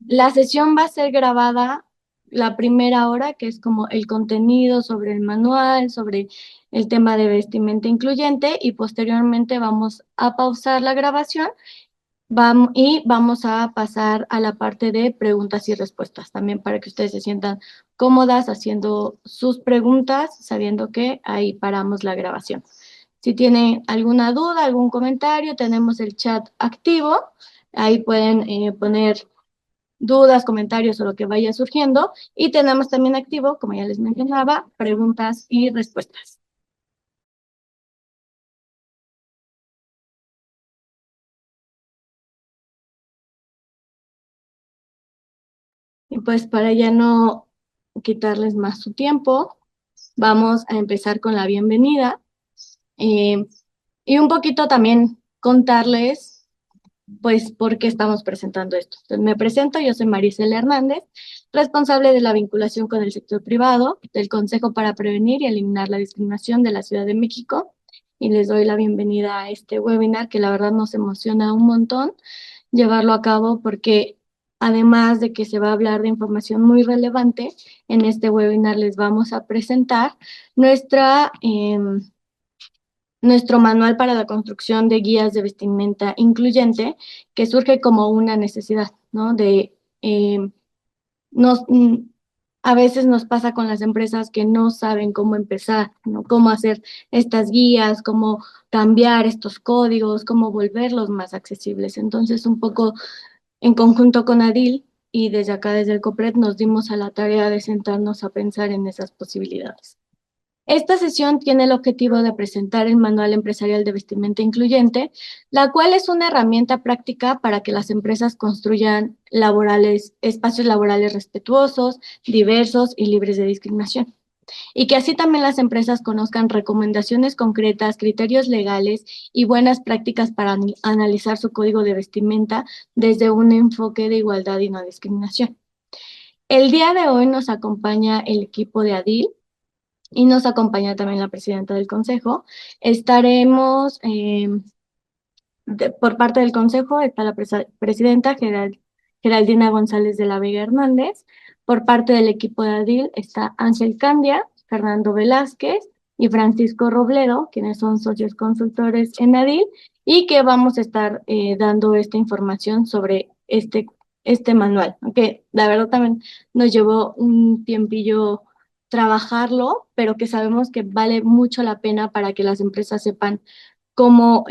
La sesión va a ser grabada la primera hora, que es como el contenido sobre el manual, sobre el tema de vestimenta incluyente, y posteriormente vamos a pausar la grabación y vamos a pasar a la parte de preguntas y respuestas, también para que ustedes se sientan cómodas haciendo sus preguntas, sabiendo que ahí paramos la grabación. Si tienen alguna duda, algún comentario, tenemos el chat activo. Ahí pueden poner dudas, comentarios o lo que vaya surgiendo. Y tenemos también activo, como ya les mencionaba, preguntas y respuestas. Y pues para ya no quitarles más su tiempo, vamos a empezar con la bienvenida. eh, y un poquito también contarles, pues, por qué estamos presentando esto. Entonces, me presento, yo soy Marisela Hernández, responsable de la vinculación con el sector privado del Consejo para Prevenir y Eliminar la Discriminación de la Ciudad de México. Y les doy la bienvenida a este webinar que la verdad nos emociona un montón llevarlo a cabo porque además de que se va a hablar de información muy relevante, en este webinar les vamos a presentar nuestra... nuestro manual para la construcción de guías de vestimenta incluyente, que surge como una necesidad, ¿no? Nos, a veces nos pasa con las empresas que no saben cómo empezar, ¿no? Cómo hacer estas guías, cómo cambiar estos códigos, cómo volverlos más accesibles. Entonces, un poco en conjunto con Adil y desde acá, desde el COPRED, nos dimos a la tarea de sentarnos a pensar en esas posibilidades. Esta sesión tiene el objetivo de presentar el Manual Empresarial de Vestimenta Incluyente, la cual es una herramienta práctica para que las empresas construyan espacios laborales respetuosos, diversos y libres de discriminación. Y que así también las empresas conozcan recomendaciones concretas, criterios legales y buenas prácticas para analizar su código de vestimenta desde un enfoque de igualdad y no discriminación. El día de hoy nos acompaña el equipo de ADIL y nos acompaña también la presidenta del consejo. Estaremos, por parte del consejo, está la presidenta Geraldina González de la Vega Hernández. Por parte del equipo de ADIL está Ángel Candia, Fernando Velázquez y Francisco Robledo, quienes son socios consultores en ADIL, y que vamos a estar dando esta información sobre este manual, aunque la verdad también nos llevó un tiempillo trabajarlo, pero que sabemos que vale mucho la pena para que las empresas sepan cómo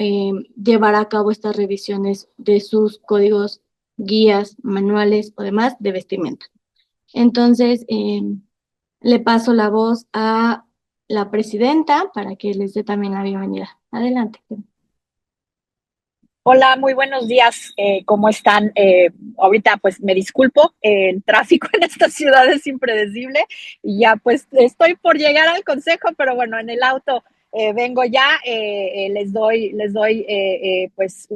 llevar a cabo estas revisiones de sus códigos, guías, manuales o demás de vestimenta. Entonces, le paso la voz a la presidenta para que les dé también la bienvenida. Adelante. Hola, muy buenos días. ¿Cómo están? Ahorita pues me disculpo, el tráfico en esta ciudad es impredecible y ya pues estoy por llegar al consejo, pero bueno, en el auto vengo ya, les doy pues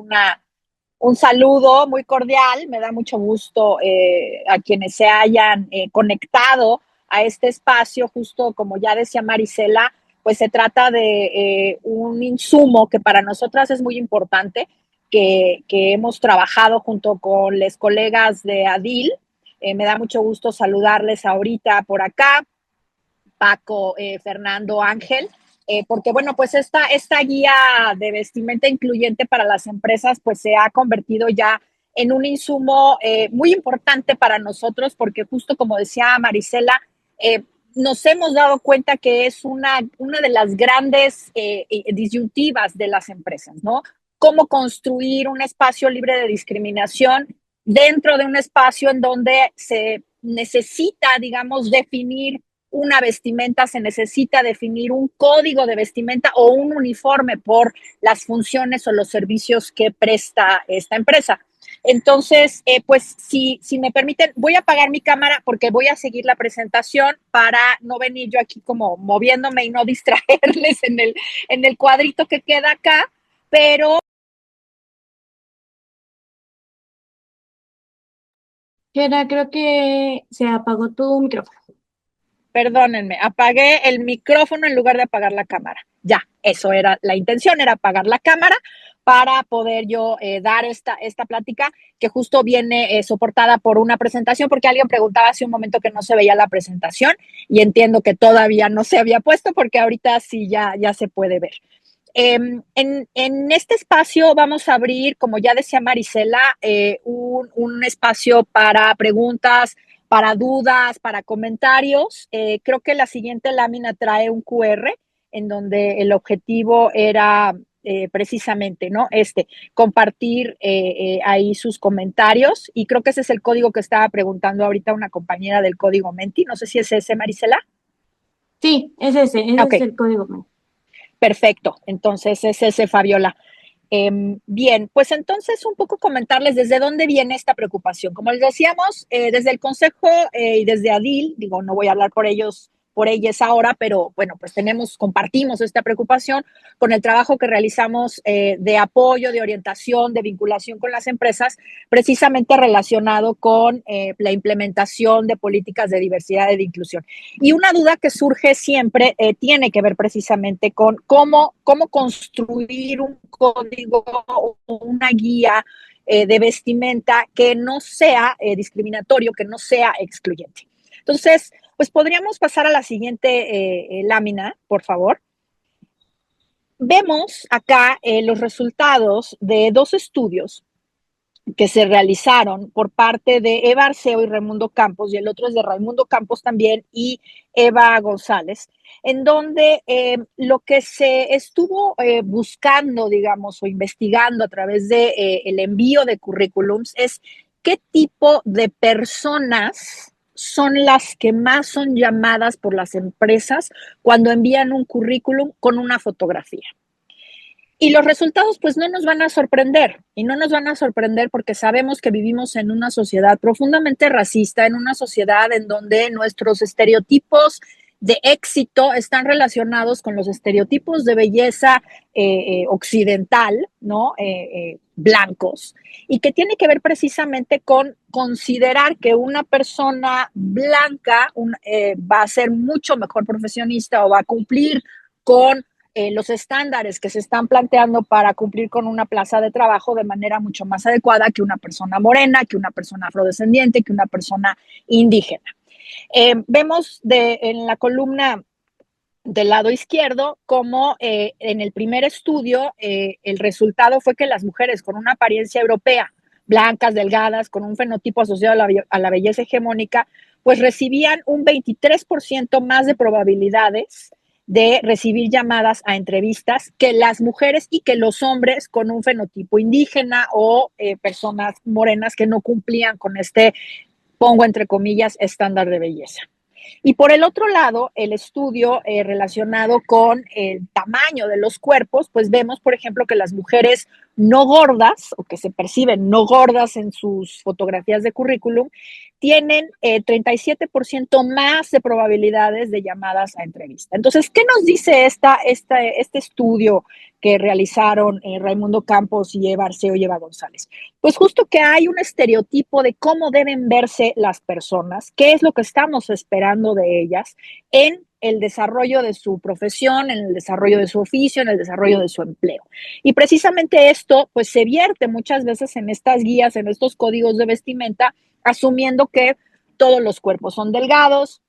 un saludo muy cordial. Me da mucho gusto a quienes se hayan conectado a este espacio, justo como ya decía Marisela, pues se trata de un insumo que para nosotras es muy importante, que hemos trabajado junto con los colegas de ADIL. Me da mucho gusto saludarles ahorita por acá, Paco, Fernando, Ángel, porque bueno, pues esta guía de vestimenta incluyente para las empresas pues se ha convertido ya en un insumo muy importante para nosotros, porque justo como decía Marisela, nos hemos dado cuenta que es una de las grandes disyuntivas de las empresas, ¿no? Cómo construir un espacio libre de discriminación dentro de un espacio en donde se necesita, digamos, definir una vestimenta, se necesita definir un código de vestimenta o un uniforme por las funciones o los servicios que presta esta empresa. Entonces, pues si me permiten, voy a apagar mi cámara porque voy a seguir la presentación para no venir yo aquí como moviéndome y no distraerles en el cuadrito que queda acá, pero... Gera, creo que se apagó tu micrófono. Perdónenme, apagué el micrófono en lugar de apagar la cámara. Ya, eso era la intención, era apagar la cámara para poder yo dar esta plática que justo viene soportada por una presentación, porque alguien preguntaba hace un momento que no se veía la presentación y entiendo que todavía no se había puesto porque ahorita sí ya se puede ver. En este espacio vamos a abrir, como ya decía Marisela, un espacio para preguntas, para dudas, para comentarios. Creo que la siguiente lámina trae un QR en donde el objetivo era precisamente, ¿no? Compartir ahí sus comentarios y creo que ese es el código que estaba preguntando ahorita una compañera del código Menti. No sé si es ese, Marisela. Sí, ese Ok, es el código. perfecto. Entonces es ese, Fabiola. Bien, pues entonces un poco comentarles desde dónde viene esta preocupación. Como les decíamos, desde el Consejo y desde ADIL, digo, no voy a hablar por ellos, por ellas ahora, pero bueno, pues compartimos esta preocupación con el trabajo que realizamos de apoyo, de orientación, de vinculación con las empresas, precisamente relacionado con la implementación de políticas de diversidad y de inclusión. Y una duda que surge siempre tiene que ver precisamente con cómo construir un código o una guía de vestimenta que no sea discriminatorio, que no sea excluyente. Entonces, pues podríamos pasar a la siguiente lámina, por favor. Vemos acá los resultados de 2 estudios que se realizaron por parte de Eva Arceo y Raimundo Campos, y el otro es de Raimundo Campos también y Eva González, en donde lo que se estuvo buscando, digamos, o investigando a través de el envío de currículums es qué tipo de personas son las que más son llamadas por las empresas cuando envían un currículum con una fotografía. Y los resultados pues no nos van a sorprender, y no nos van a sorprender porque sabemos que vivimos en una sociedad profundamente racista, en una sociedad en donde nuestros estereotipos de éxito están relacionados con los estereotipos de belleza occidental, ¿no? Blancos, y que tiene que ver precisamente con considerar que una persona blanca va a ser mucho mejor profesionista o va a cumplir con los estándares que se están planteando para cumplir con una plaza de trabajo de manera mucho más adecuada que una persona morena, que una persona afrodescendiente, que una persona indígena. Vemos en la columna del lado izquierdo como en el primer estudio el resultado fue que las mujeres con una apariencia europea, blancas, delgadas, con un fenotipo asociado a la belleza hegemónica, pues recibían un 23% más de probabilidades de recibir llamadas a entrevistas que las mujeres y que los hombres con un fenotipo indígena o personas morenas que no cumplían con pongo entre comillas, estándar de belleza. Y por el otro lado, el estudio relacionado con el tamaño de los cuerpos, pues vemos, por ejemplo, que las mujeres no gordas o que se perciben no gordas en sus fotografías de currículum, tienen 37% más de probabilidades de llamadas a entrevista. Entonces, ¿qué nos dice este estudio que realizaron Raimundo Campos y Eva Arceo y Eva González? Pues justo que hay un estereotipo de cómo deben verse las personas, qué es lo que estamos esperando de ellas en el desarrollo de su profesión, en el desarrollo de su oficio, en el desarrollo de su empleo. Y precisamente esto, pues se vierte muchas veces en estas guías, en estos códigos de vestimenta, asumiendo que todos los cuerpos son delgados,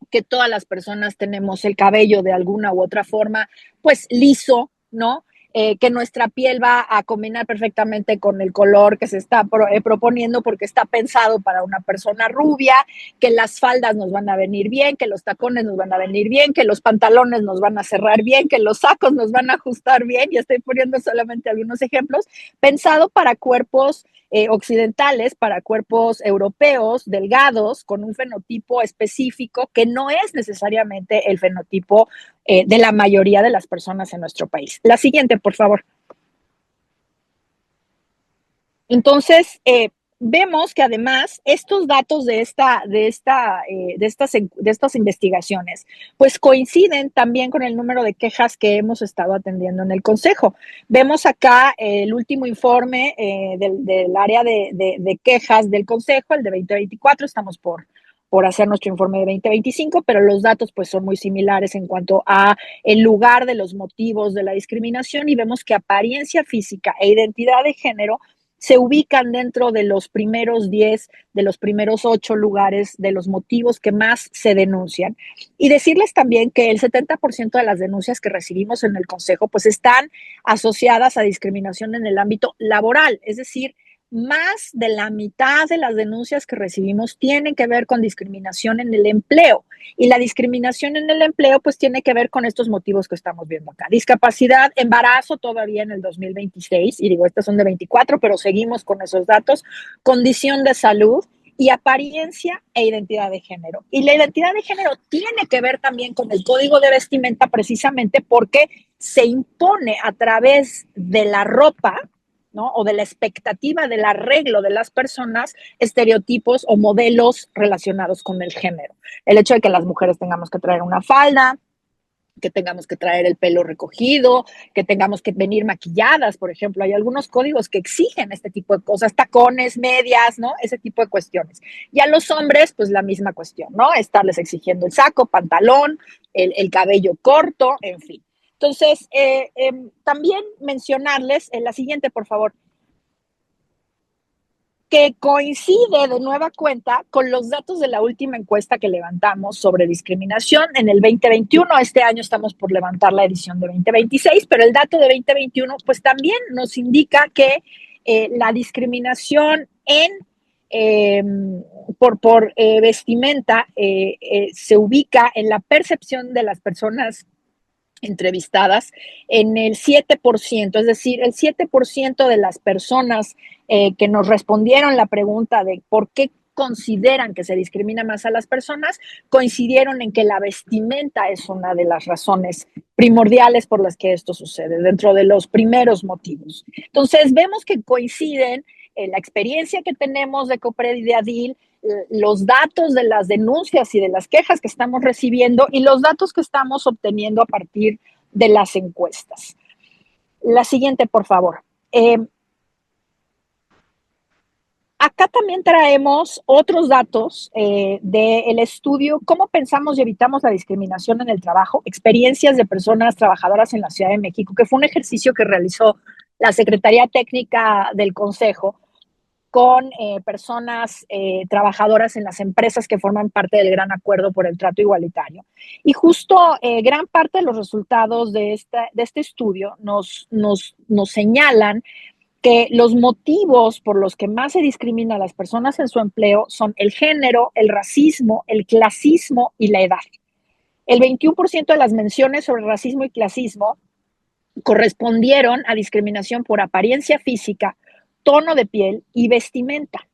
que todas las personas tenemos el cabello de alguna u otra forma, pues liso, ¿no? Que nuestra piel va a combinar perfectamente con el color que se está proponiendo porque está pensado para una persona rubia, que las faldas nos van a venir bien, que los tacones nos van a venir bien, que los pantalones nos van a cerrar bien, que los sacos nos van a ajustar bien, y estoy poniendo solamente algunos ejemplos, pensado para cuerpos occidentales, para cuerpos europeos, delgados, con un fenotipo específico que no es necesariamente el fenotipo de la mayoría de las personas en nuestro país. La siguiente, por favor. Entonces, vemos que además estos datos de estas investigaciones, pues coinciden también con el número de quejas que hemos estado atendiendo en el Consejo. Vemos acá el último informe del área de quejas del Consejo, el de 2024, estamos por por hacer nuestro informe de 2025, pero los datos pues son muy similares en cuanto a el lugar de los motivos de la discriminación y vemos que apariencia física e identidad de género se ubican dentro de los primeros 10, de los primeros 8 lugares de los motivos que más se denuncian. Y decirles también que el 70% de las denuncias que recibimos en el Consejo pues están asociadas a discriminación en el ámbito laboral, es decir, más de la mitad de las denuncias que recibimos tienen que ver con discriminación en el empleo. Y la discriminación en el empleo pues tiene que ver con estos motivos que estamos viendo acá. Discapacidad, embarazo todavía en el 2026, y digo, estas son de 24, pero seguimos con esos datos, condición de salud y apariencia e identidad de género. Y la identidad de género tiene que ver también con el código de vestimenta precisamente porque se impone a través de la ropa, ¿no? O de la expectativa del arreglo de las personas, estereotipos o modelos relacionados con el género. El hecho de que las mujeres tengamos que traer una falda, que tengamos que traer el pelo recogido, que tengamos que venir maquilladas, por ejemplo. Hay algunos códigos que exigen este tipo de cosas, tacones, medias, ¿no? Ese tipo de cuestiones. Y a los hombres, pues la misma cuestión, ¿no? Estarles exigiendo el saco, pantalón, el cabello corto, en fin. Entonces, también mencionarles, la siguiente, por favor, que coincide de nueva cuenta con los datos de la última encuesta que levantamos sobre discriminación en el 2021. Este año estamos por levantar la edición de 2026, pero el dato de 2021 pues también nos indica que la discriminación por vestimenta se ubica en la percepción de las personas entrevistadas en el 7%, es decir, el 7% de las personas que nos respondieron la pregunta de por qué consideran que se discrimina más a las personas, coincidieron en que la vestimenta es una de las razones primordiales por las que esto sucede, dentro de los primeros motivos. Entonces, vemos que coinciden la experiencia que tenemos de COPRED y de ADIL, los datos de las denuncias y de las quejas que estamos recibiendo y los datos que estamos obteniendo a partir de las encuestas. La siguiente, por favor. Acá también traemos otros datos del estudio Cómo pensamos y evitamos la discriminación en el trabajo, experiencias de personas trabajadoras en la Ciudad de México, que fue un ejercicio que realizó la Secretaría Técnica del Consejo con personas trabajadoras en las empresas que forman parte del Gran Acuerdo por el Trato Igualitario. Y justo gran parte de los resultados de este estudio nos señalan que los motivos por los que más se discrimina a las personas en su empleo son el género, el racismo, el clasismo y la edad. El 21% de las menciones sobre racismo y clasismo correspondieron a discriminación por apariencia física, tono de piel y vestimenta.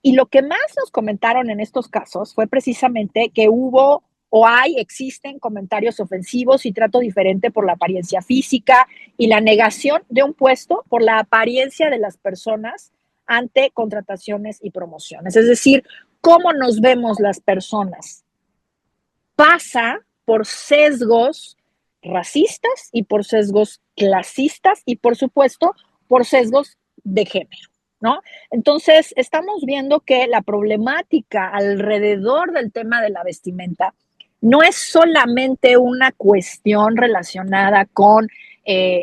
Y lo que más nos comentaron en estos casos fue precisamente que hubo o existen comentarios ofensivos y trato diferente por la apariencia física y la negación de un puesto por la apariencia de las personas ante contrataciones y promociones. Es decir, cómo nos vemos las personas pasa por sesgos racistas y por sesgos clasistas y, por supuesto, por sesgos de género, ¿no? Entonces, estamos viendo que la problemática alrededor del tema de la vestimenta no es solamente una cuestión relacionada con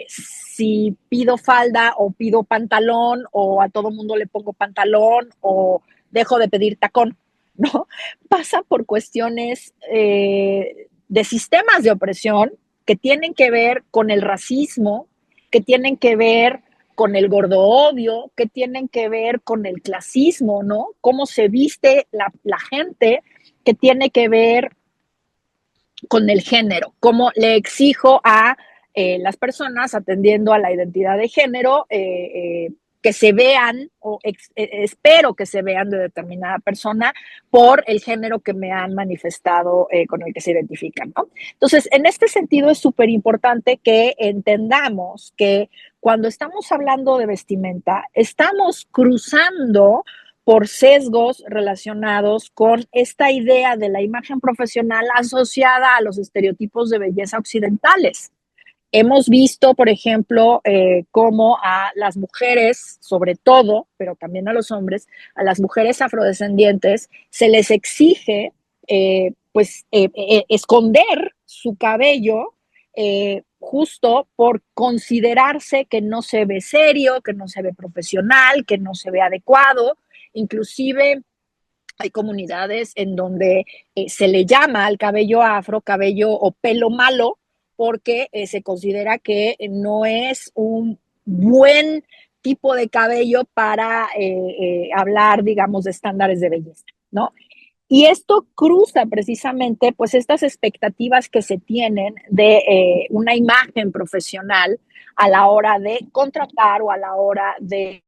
si pido falda o pido pantalón o a todo mundo le pongo pantalón o dejo de pedir tacón, ¿no? Pasa por cuestiones de sistemas de opresión que tienen que ver con el racismo, que tienen que ver con el gordo-odio, que tienen que ver con el clasismo, ¿no? Cómo se viste la gente, que tiene que ver con el género, cómo le exijo a las personas atendiendo a la identidad de género que se vean o espero que se vean de determinada persona por el género que me han manifestado con el que se identifican, ¿no? Entonces, en este sentido es súper importante que entendamos que cuando estamos hablando de vestimenta, estamos cruzando por sesgos relacionados con esta idea de la imagen profesional asociada a los estereotipos de belleza occidentales. Hemos visto, por ejemplo, cómo a las mujeres, sobre todo, pero también a los hombres, a las mujeres afrodescendientes, se les exige esconder su cabello justo por considerarse que no se ve serio, que no se ve profesional, que no se ve adecuado. Inclusive hay comunidades en donde se le llama al cabello afro cabello o pelo malo porque se considera que no es un buen tipo de cabello para hablar, digamos, de estándares de belleza, ¿no? Y esto cruza precisamente pues estas expectativas que se tienen de una imagen profesional a la hora de contratar o a la hora de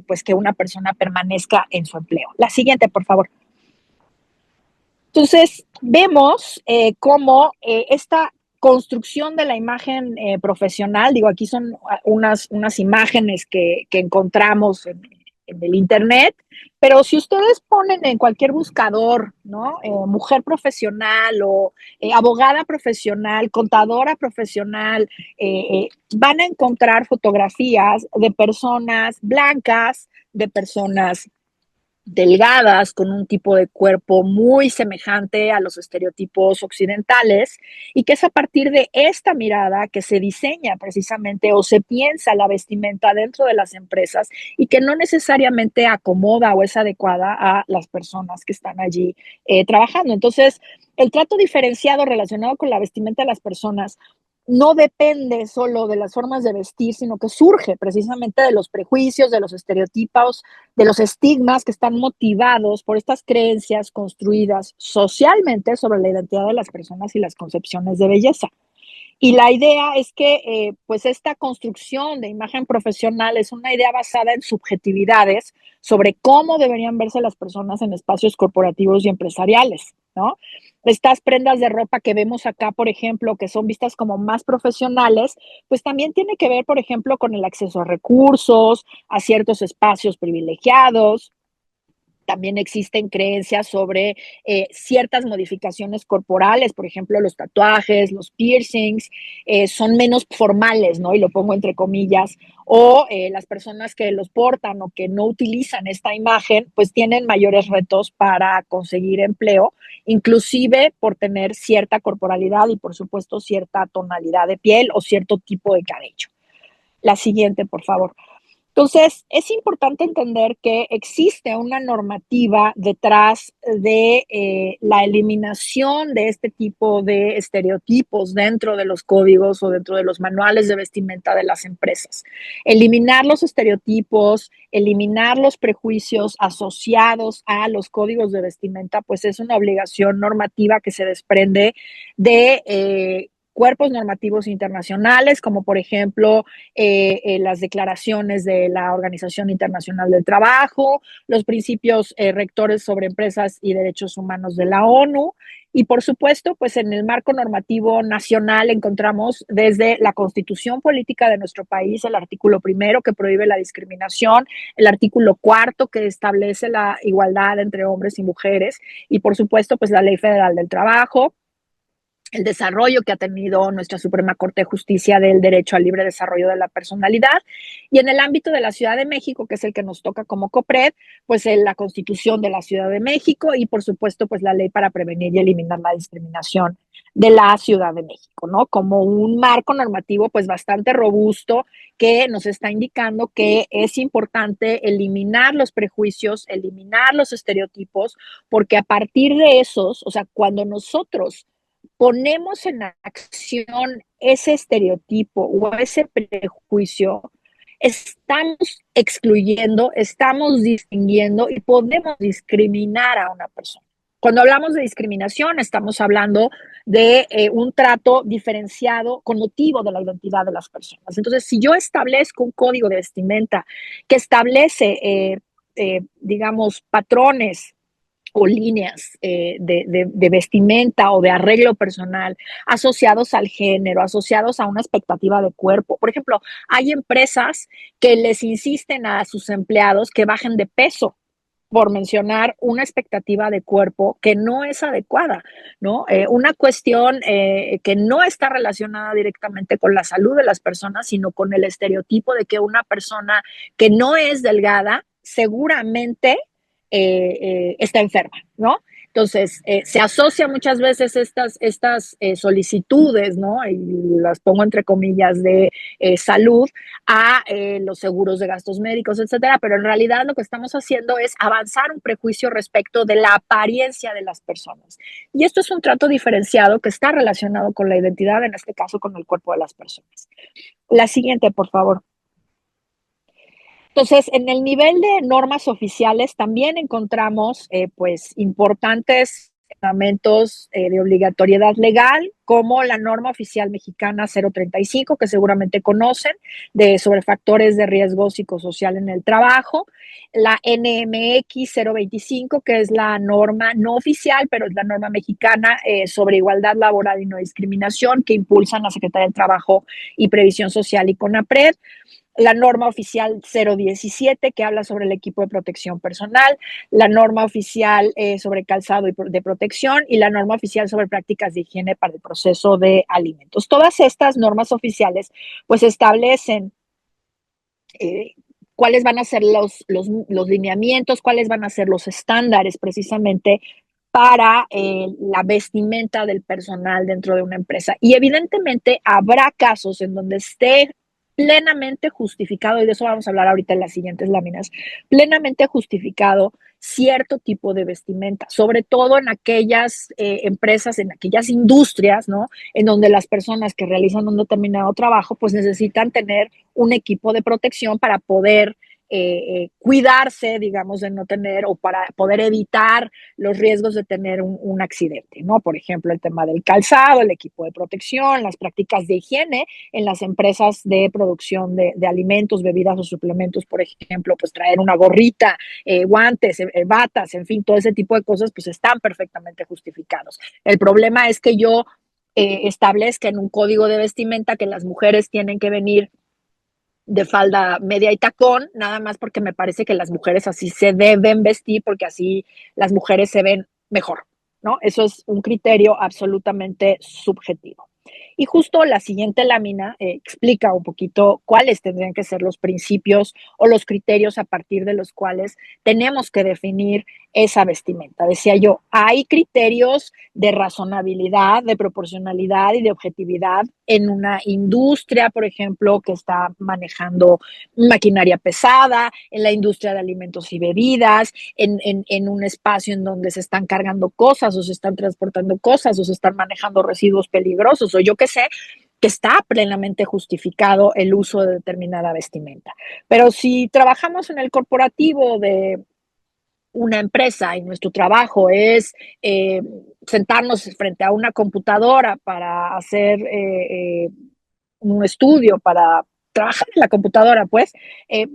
pues que una persona permanezca en su empleo. La siguiente, por favor. Entonces, vemos cómo esta construcción de la imagen profesional, digo, aquí son unas imágenes que encontramos en el Internet, pero si ustedes ponen en cualquier buscador, ¿no? Mujer profesional o abogada profesional, contadora profesional, van a encontrar fotografías de personas blancas, de personas delgadas, con un tipo de cuerpo muy semejante a los estereotipos occidentales, y que es a partir de esta mirada que se diseña precisamente o se piensa la vestimenta dentro de las empresas y que no necesariamente acomoda o es adecuada a las personas que están allí trabajando. Entonces, el trato diferenciado relacionado con la vestimenta de las personas no depende solo de las formas de vestir, sino que surge precisamente de los prejuicios, de los estereotipos, de los estigmas que están motivados por estas creencias construidas socialmente sobre la identidad de las personas y las concepciones de belleza. Y la idea es que, pues, esta construcción de imagen profesional es una idea basada en subjetividades sobre cómo deberían verse las personas en espacios corporativos y empresariales, ¿no? Estas prendas de ropa que vemos acá, por ejemplo, que son vistas como más profesionales, pues también tiene que ver, por ejemplo, con el acceso a recursos, a ciertos espacios privilegiados. También existen creencias sobre ciertas modificaciones corporales, por ejemplo, los tatuajes, los piercings, son menos formales, ¿no? Y lo pongo entre comillas, o las personas que los portan o que no utilizan esta imagen, pues tienen mayores retos para conseguir empleo, inclusive por tener cierta corporalidad y, por supuesto, cierta tonalidad de piel o cierto tipo de cabello. La siguiente, por favor. Entonces, es importante entender que existe una normativa detrás de la eliminación de este tipo de estereotipos dentro de los códigos o dentro de los manuales de vestimenta de las empresas. Eliminar los estereotipos, eliminar los prejuicios asociados a los códigos de vestimenta, pues es una obligación normativa que se desprende de cuerpos normativos internacionales, como por ejemplo las declaraciones de la Organización Internacional del Trabajo, los principios rectores sobre empresas y derechos humanos de la ONU. Y por supuesto, pues en el marco normativo nacional encontramos desde la Constitución Política de nuestro país el artículo primero que prohíbe la discriminación, el artículo cuarto que establece la igualdad entre hombres y mujeres y por supuesto, pues la Ley Federal del Trabajo, el desarrollo que ha tenido nuestra Suprema Corte de Justicia del derecho al libre desarrollo de la personalidad. Y en el ámbito de la Ciudad de México, que es el que nos toca como COPRED, pues la Constitución de la Ciudad de México y, por supuesto, pues la ley para prevenir y eliminar la discriminación de la Ciudad de México, ¿no? Como un marco normativo pues bastante robusto que nos está indicando que es importante eliminar los prejuicios, eliminar los estereotipos, porque a partir de esos, o sea, cuando nosotros ponemos en acción ese estereotipo o ese prejuicio, estamos excluyendo, estamos distinguiendo y podemos discriminar a una persona. Cuando hablamos de discriminación, estamos hablando de un trato diferenciado con motivo de la identidad de las personas. Entonces, si yo establezco un código de vestimenta que establece, digamos, patrones o líneas de vestimenta o de arreglo personal asociados al género, asociados a una expectativa de cuerpo. Por ejemplo, hay empresas que les insisten a sus empleados que bajen de peso por mencionar una expectativa de cuerpo que no es adecuada, ¿no? Una cuestión que no está relacionada directamente con la salud de las personas, sino con el estereotipo de que una persona que no es delgada seguramente está enferma, ¿no? Entonces, se asocia muchas veces estas solicitudes, ¿no? Y las pongo entre comillas de salud a los seguros de gastos médicos, etcétera, pero en realidad lo que estamos haciendo es avanzar un prejuicio respecto de la apariencia de las personas. Y esto es un trato diferenciado que está relacionado con la identidad, en este caso con el cuerpo de las personas. La siguiente, por favor. Entonces, en el nivel de normas oficiales también encontramos pues importantes fundamentos de obligatoriedad legal, como la norma oficial mexicana 035, que seguramente conocen, sobre factores de riesgo psicosocial en el trabajo, la NMX 025, que es la norma no oficial, pero es la norma mexicana sobre igualdad laboral y no discriminación, que impulsan la Secretaría del Trabajo y Previsión Social y CONAPRED, la norma oficial 017 que habla sobre el equipo de protección personal, la norma oficial sobre calzado de protección y la norma oficial sobre prácticas de higiene para el proceso de alimentos. Todas estas normas oficiales pues establecen cuáles van a ser los lineamientos, cuáles van a ser los estándares precisamente para la vestimenta del personal dentro de una empresa. Y evidentemente habrá casos en donde esté plenamente justificado, y de eso vamos a hablar ahorita en las siguientes láminas, plenamente justificado cierto tipo de vestimenta, sobre todo en aquellas empresas, en aquellas industrias, ¿no? En donde las personas que realizan un determinado trabajo, pues necesitan tener un equipo de protección para poder cuidarse, digamos, de no tener o para poder evitar los riesgos de tener un accidente, ¿no? Por ejemplo, el tema del calzado, el equipo de protección, las prácticas de higiene en las empresas de producción de alimentos, bebidas o suplementos, por ejemplo, pues traer una gorrita, guantes, batas, en fin, todo ese tipo de cosas, pues están perfectamente justificados. El problema es que yo establezca en un código de vestimenta que las mujeres tienen que venir de falda media y tacón, nada más porque me parece que las mujeres así se deben vestir, porque así las mujeres se ven mejor, ¿no? Eso es un criterio absolutamente subjetivo. Y justo la siguiente lámina explica un poquito cuáles tendrían que ser los principios o los criterios a partir de los cuales tenemos que definir esa vestimenta. Decía yo, hay criterios de razonabilidad, de proporcionalidad y de objetividad en una industria, por ejemplo, que está manejando maquinaria pesada, en la industria de alimentos y bebidas, en un espacio en donde se están cargando cosas o se están transportando cosas o se están manejando residuos peligrosos o yo qué sé, que está plenamente justificado el uso de determinada vestimenta. Pero si trabajamos en el corporativo de una empresa y nuestro trabajo es sentarnos frente a una computadora para hacer un estudio, para trabajar en la computadora, pues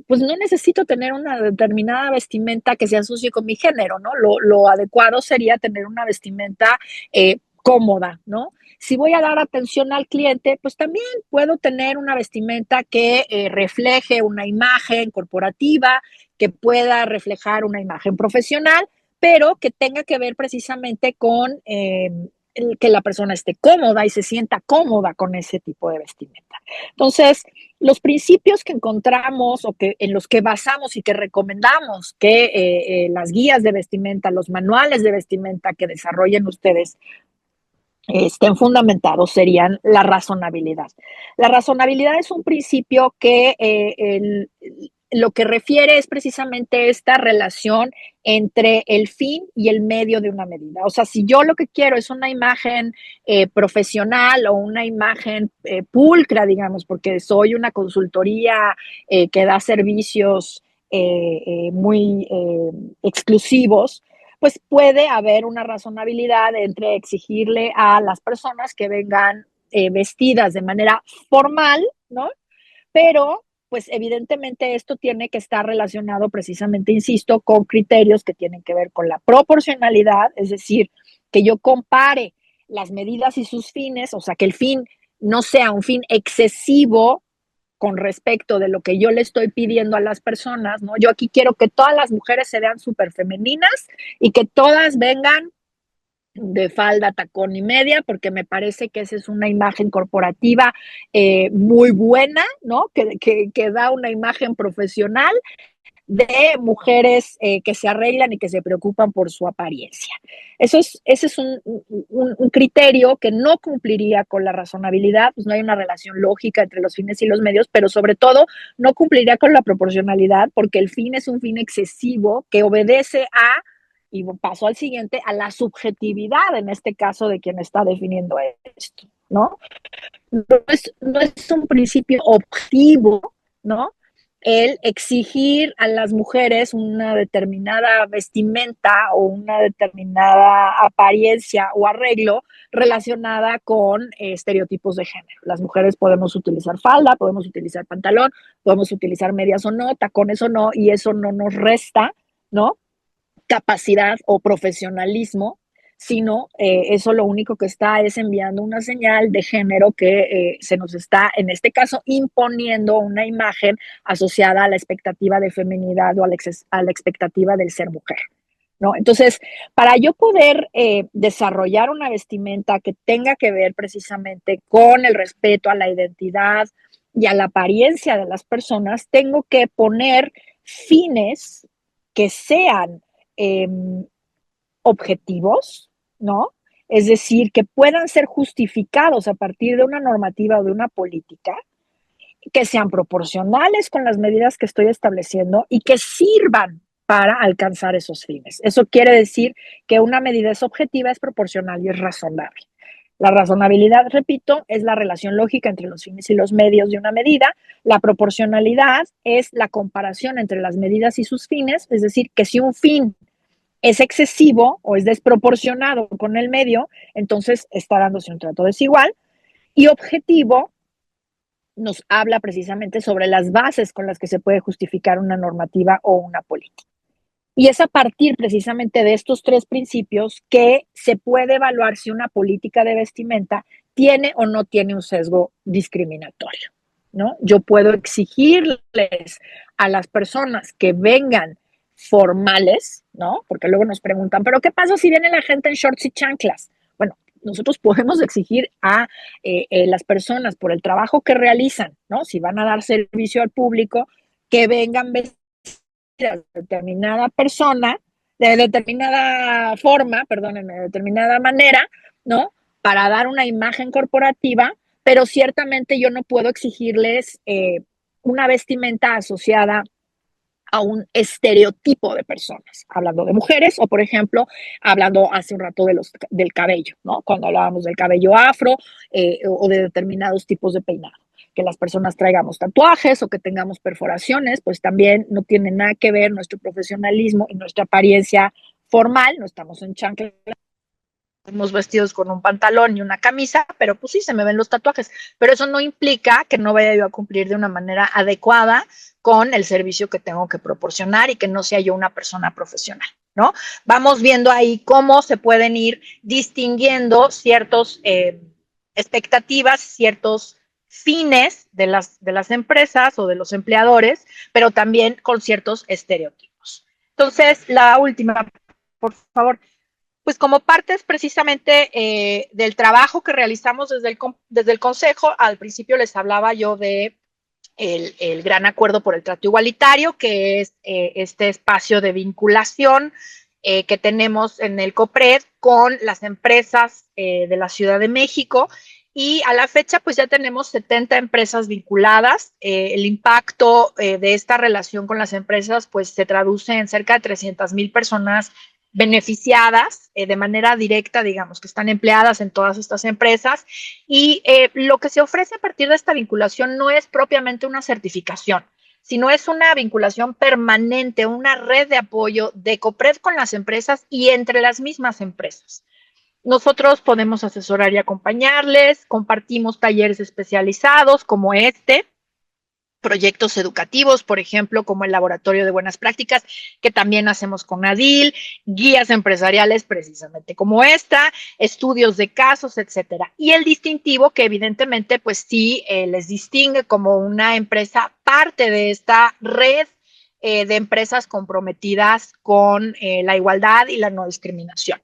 no necesito tener una determinada vestimenta que se asocie con mi género, ¿no? Lo adecuado sería tener una vestimenta cómoda, ¿no? Si voy a dar atención al cliente, pues también puedo tener una vestimenta que refleje una imagen corporativa, que pueda reflejar una imagen profesional, pero que tenga que ver precisamente con que la persona esté cómoda y se sienta cómoda con ese tipo de vestimenta. Entonces, los principios que encontramos o que en los que basamos y que recomendamos que las guías de vestimenta, los manuales de vestimenta que desarrollen ustedes estén fundamentados serían la razonabilidad. La razonabilidad es un principio que lo que refiere es precisamente esta relación entre el fin y el medio de una medida. O sea, si yo lo que quiero es una imagen profesional o una imagen pulcra, digamos, porque soy una consultoría que da servicios muy exclusivos, pues puede haber una razonabilidad entre exigirle a las personas que vengan vestidas de manera formal, ¿no? Pero pues evidentemente esto tiene que estar relacionado precisamente, insisto, con criterios que tienen que ver con la proporcionalidad, es decir, que yo compare las medidas y sus fines, o sea, que el fin no sea un fin excesivo con respecto de lo que yo le estoy pidiendo a las personas, ¿no? Yo aquí quiero que todas las mujeres se vean súper femeninas y que todas vengan de falda, tacón y media, porque me parece que esa es una imagen corporativa muy buena, ¿no? Que da una imagen profesional de mujeres que se arreglan y que se preocupan por su apariencia. Ese es un criterio que no cumpliría con la razonabilidad, pues no hay una relación lógica entre los fines y los medios, pero sobre todo no cumpliría con la proporcionalidad, porque el fin es un fin excesivo que obedece a, y paso al siguiente, a la subjetividad, en este caso, de quien está definiendo esto, ¿no? No es un principio objetivo, ¿no? El exigir a las mujeres una determinada vestimenta o una determinada apariencia o arreglo relacionada con estereotipos de género. Las mujeres podemos utilizar falda, podemos utilizar pantalón, podemos utilizar medias o no, tacones o no, y eso no nos resta, ¿no? Capacidad o profesionalismo, sino eso lo único que está es enviando una señal de género que se nos está, en este caso, imponiendo una imagen asociada a la expectativa de feminidad o a la expectativa del ser mujer, ¿no? Entonces, para yo poder desarrollar una vestimenta que tenga que ver precisamente con el respeto a la identidad y a la apariencia de las personas, tengo que poner fines que sean eh, objetivos, ¿no? Es decir, que puedan ser justificados a partir de una normativa o de una política, que sean proporcionales con las medidas que estoy estableciendo y que sirvan para alcanzar esos fines. Eso quiere decir que una medida es objetiva, es proporcional y es razonable. La razonabilidad, repito, es la relación lógica entre los fines y los medios de una medida. La proporcionalidad es la comparación entre las medidas y sus fines, es decir, que si un fin es excesivo o es desproporcionado con el medio, entonces está dándose un trato desigual. Y objetivo nos habla precisamente sobre las bases con las que se puede justificar una normativa o una política. Y es a partir precisamente de estos tres principios que se puede evaluar si una política de vestimenta tiene o no tiene un sesgo discriminatorio, ¿no? Yo puedo exigirles a las personas que vengan formales, ¿no? Porque luego nos preguntan, ¿pero qué pasa si viene la gente en shorts y chanclas? Bueno, nosotros podemos exigir a las personas por el trabajo que realizan, ¿no? Si van a dar servicio al público, que vengan vestidas de determinada persona, de determinada forma, perdónenme, de determinada manera, ¿no? Para dar una imagen corporativa, pero ciertamente yo no puedo exigirles una vestimenta asociada a un estereotipo de personas, hablando de mujeres o, por ejemplo, hablando hace un rato del cabello, ¿no? Cuando hablábamos del cabello afro o de determinados tipos de peinado. Que las personas traigamos tatuajes o que tengamos perforaciones, pues también no tiene nada que ver nuestro profesionalismo y nuestra apariencia formal, no estamos en chanclas, estamos vestidos con un pantalón y una camisa, pero pues sí, se me ven los tatuajes, pero eso no implica que no vaya yo a cumplir de una manera adecuada con el servicio que tengo que proporcionar y que no sea yo una persona profesional, ¿no? Vamos viendo ahí cómo se pueden ir distinguiendo ciertos expectativas, ciertos fines de las empresas o de los empleadores, pero también con ciertos estereotipos. Entonces, la última, por favor. Pues como partes precisamente del trabajo que realizamos desde el Consejo, al principio les hablaba yo de el gran acuerdo por el trato igualitario, que es este espacio de vinculación que tenemos en el COPRED con las empresas de la Ciudad de México. Y a la fecha, pues ya tenemos 70 empresas vinculadas. El impacto de esta relación con las empresas, pues se traduce en cerca de 300,000 personas beneficiadas de manera directa, digamos, que están empleadas en todas estas empresas. Y lo que se ofrece a partir de esta vinculación no es propiamente una certificación, sino es una vinculación permanente, una red de apoyo de COPRED con las empresas y entre las mismas empresas. Nosotros podemos asesorar y acompañarles, compartimos talleres especializados como este, proyectos educativos, por ejemplo, como el Laboratorio de Buenas Prácticas, que también hacemos con ADIL, guías empresariales precisamente como esta, estudios de casos, etcétera. Y el distintivo que evidentemente pues sí les distingue como una empresa parte de esta red de empresas comprometidas con la igualdad y la no discriminación.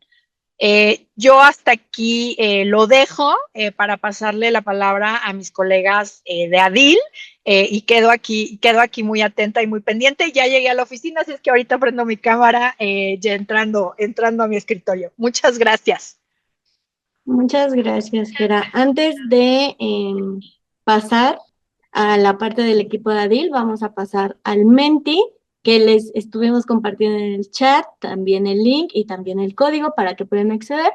Yo hasta aquí lo dejo para pasarle la palabra a mis colegas de ADIL y quedo aquí muy atenta y muy pendiente. Ya llegué a la oficina, así es que ahorita prendo mi cámara ya entrando a mi escritorio. Muchas gracias. Muchas gracias, Gera. Antes de pasar a la parte del equipo de Adil, vamos a pasar al Menti, que les estuvimos compartiendo en el chat, también el link y también el código para que puedan acceder,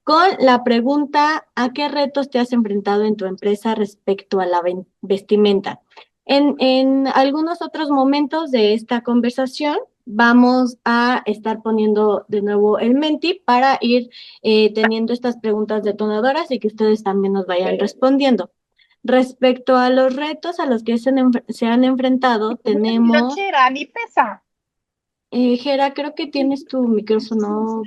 con la pregunta: ¿a qué retos te has enfrentado en tu empresa respecto a la vestimenta? En algunos otros momentos de esta conversación, vamos a estar poniendo de nuevo el Menti para ir teniendo estas preguntas detonadoras y que ustedes también nos vayan respondiendo. Respecto a los retos a los que se han enfrentado, Mi tenemos, lonchera, mi pesa. Gera, creo que tienes tu micrófono.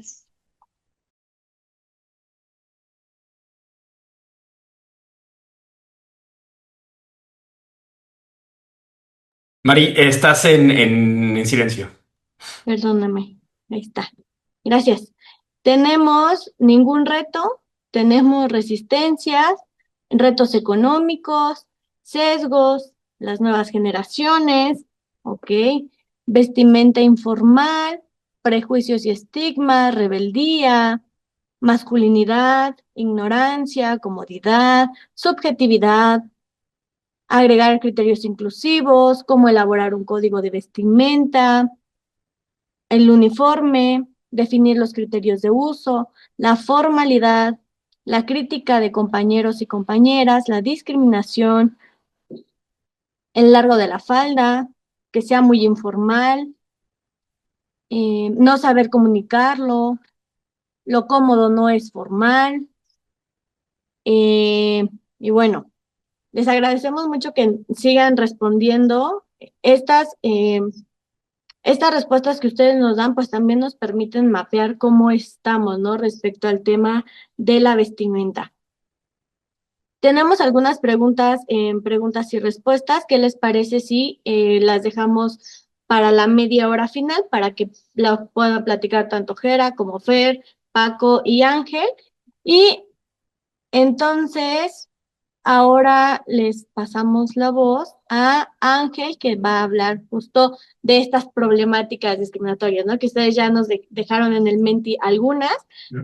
Mari, estás en silencio. Perdóname, ahí está. Gracias. Tenemos ningún reto, tenemos resistencias, retos económicos, sesgos, las nuevas generaciones, ¿ok? Vestimenta informal, prejuicios y estigmas, rebeldía, masculinidad, ignorancia, comodidad, subjetividad, agregar criterios inclusivos, cómo elaborar un código de vestimenta, el uniforme, definir los criterios de uso, la formalidad, la crítica de compañeros y compañeras, la discriminación, el largo de la falda, que sea muy informal, no saber comunicarlo, lo cómodo no es formal. eh, y bueno, les agradecemos mucho que sigan respondiendo estas. Estas respuestas que ustedes nos dan, pues también nos permiten mapear cómo estamos, ¿no? Respecto al tema de la vestimenta. Tenemos algunas preguntas en preguntas y respuestas. ¿Qué les parece si las dejamos para la media hora final para que la puedan platicar tanto Jera como Fer, Paco y Ángel? Y entonces, ahora les pasamos la voz a Ángel, que va a hablar justo de estas problemáticas discriminatorias, ¿no? Que ustedes ya nos dejaron en el Menti algunas,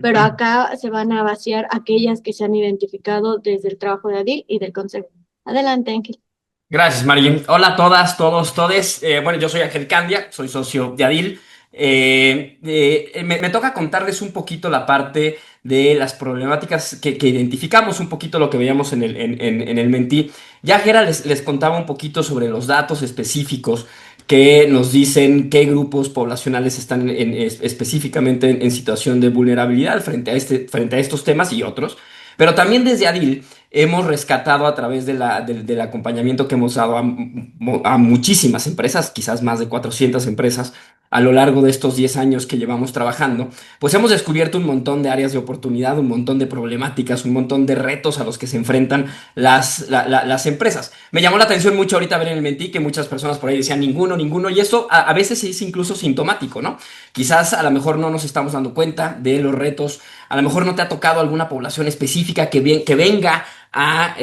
pero acá se van a vaciar aquellas que se han identificado desde el trabajo de Adil y del Consejo. Adelante, Ángel. Gracias, Marilyn. Hola a todas, todos, todes. Bueno, yo soy Ángel Candia, soy socio de Adil. Me toca contarles un poquito la parte de las problemáticas que identificamos, un poquito lo que veíamos en el Menti. Ya Gera les contaba un poquito sobre los datos específicos que nos dicen qué grupos poblacionales están específicamente en situación de vulnerabilidad frente a estos temas y otros. Pero también desde Adil hemos rescatado a través del acompañamiento que hemos dado a muchísimas empresas, quizás más de 400 empresas, a lo largo de estos 10 años que llevamos trabajando, pues hemos descubierto un montón de áreas de oportunidad, un montón de problemáticas, un montón de retos a los que se enfrentan las empresas. Me llamó la atención mucho ahorita ver en el Mentí que muchas personas por ahí decían ninguno, ninguno, y eso a veces es incluso sintomático, ¿no? Quizás a lo mejor no nos estamos dando cuenta de los retos, a lo mejor no te ha tocado alguna población específica que venga a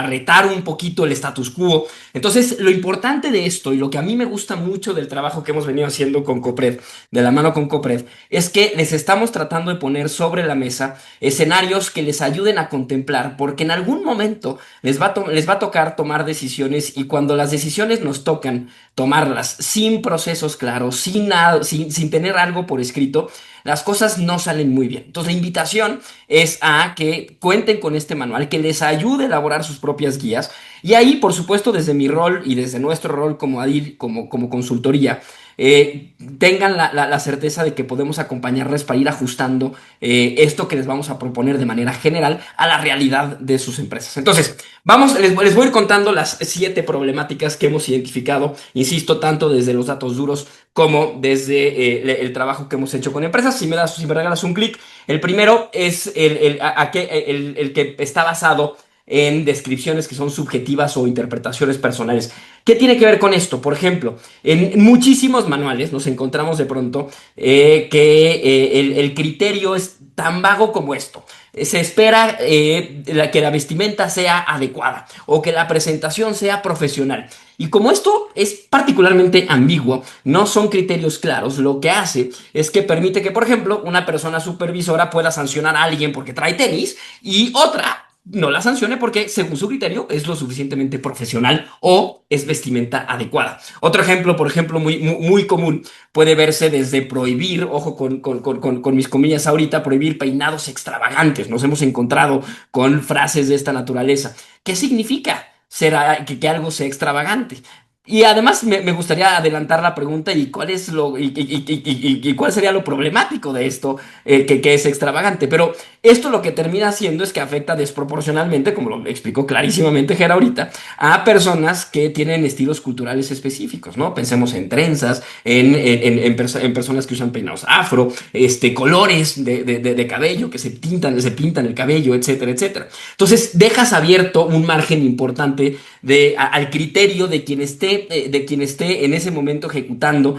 retar un poquito el status quo. Entonces, lo importante de esto y lo que a mí me gusta mucho del trabajo que hemos venido haciendo con Copred, de la mano con Copred, es que les estamos tratando de poner sobre la mesa escenarios que les ayuden a contemplar, porque en algún momento les va a tocar tomar decisiones y cuando las decisiones nos tocan tomarlas sin procesos claros, sin nada, sin tener algo por escrito, las cosas no salen muy bien. Entonces, la invitación es a que cuenten con este manual, que les ayude a elaborar sus propias guías. Y ahí, por supuesto, desde mi rol y desde nuestro rol como ADIL, como consultoría, tengan la certeza de que podemos acompañarles para ir ajustando esto que les vamos a proponer de manera general a la realidad de sus empresas. Entonces, les voy a ir contando las 7 problemáticas que hemos identificado, insisto, tanto desde los datos duros como desde el trabajo que hemos hecho con empresas. Si me regalas un clic, el primero es el que está basado en descripciones que son subjetivas o interpretaciones personales. ¿Qué tiene que ver con esto? Por ejemplo, en muchísimos manuales nos encontramos de pronto el criterio es tan vago como esto. Se espera que la vestimenta sea adecuada o que la presentación sea profesional. Y como esto es particularmente ambiguo, no son criterios claros, lo que hace es que permite que, por ejemplo, una persona supervisora pueda sancionar a alguien porque trae tenis y otra no la sancione porque, según su criterio, es lo suficientemente profesional o es vestimenta adecuada. Otro ejemplo, por ejemplo, muy común, puede verse desde prohibir, ojo con mis comillas ahorita, prohibir peinados extravagantes. Nos hemos encontrado con frases de esta naturaleza. ¿Qué significa que algo sea extravagante? Y además me gustaría adelantar la pregunta y cuál es y cuál sería lo problemático de esto que es extravagante. Pero esto lo que termina haciendo es que afecta desproporcionalmente, como lo explicó clarísimamente Gera ahorita, a personas que tienen estilos culturales específicos, ¿no? Pensemos en trenzas, en personas que usan peinados afro, colores de cabello, que se pintan el cabello, etcétera, etcétera. Entonces dejas abierto un margen importante al criterio de quien esté en ese momento ejecutando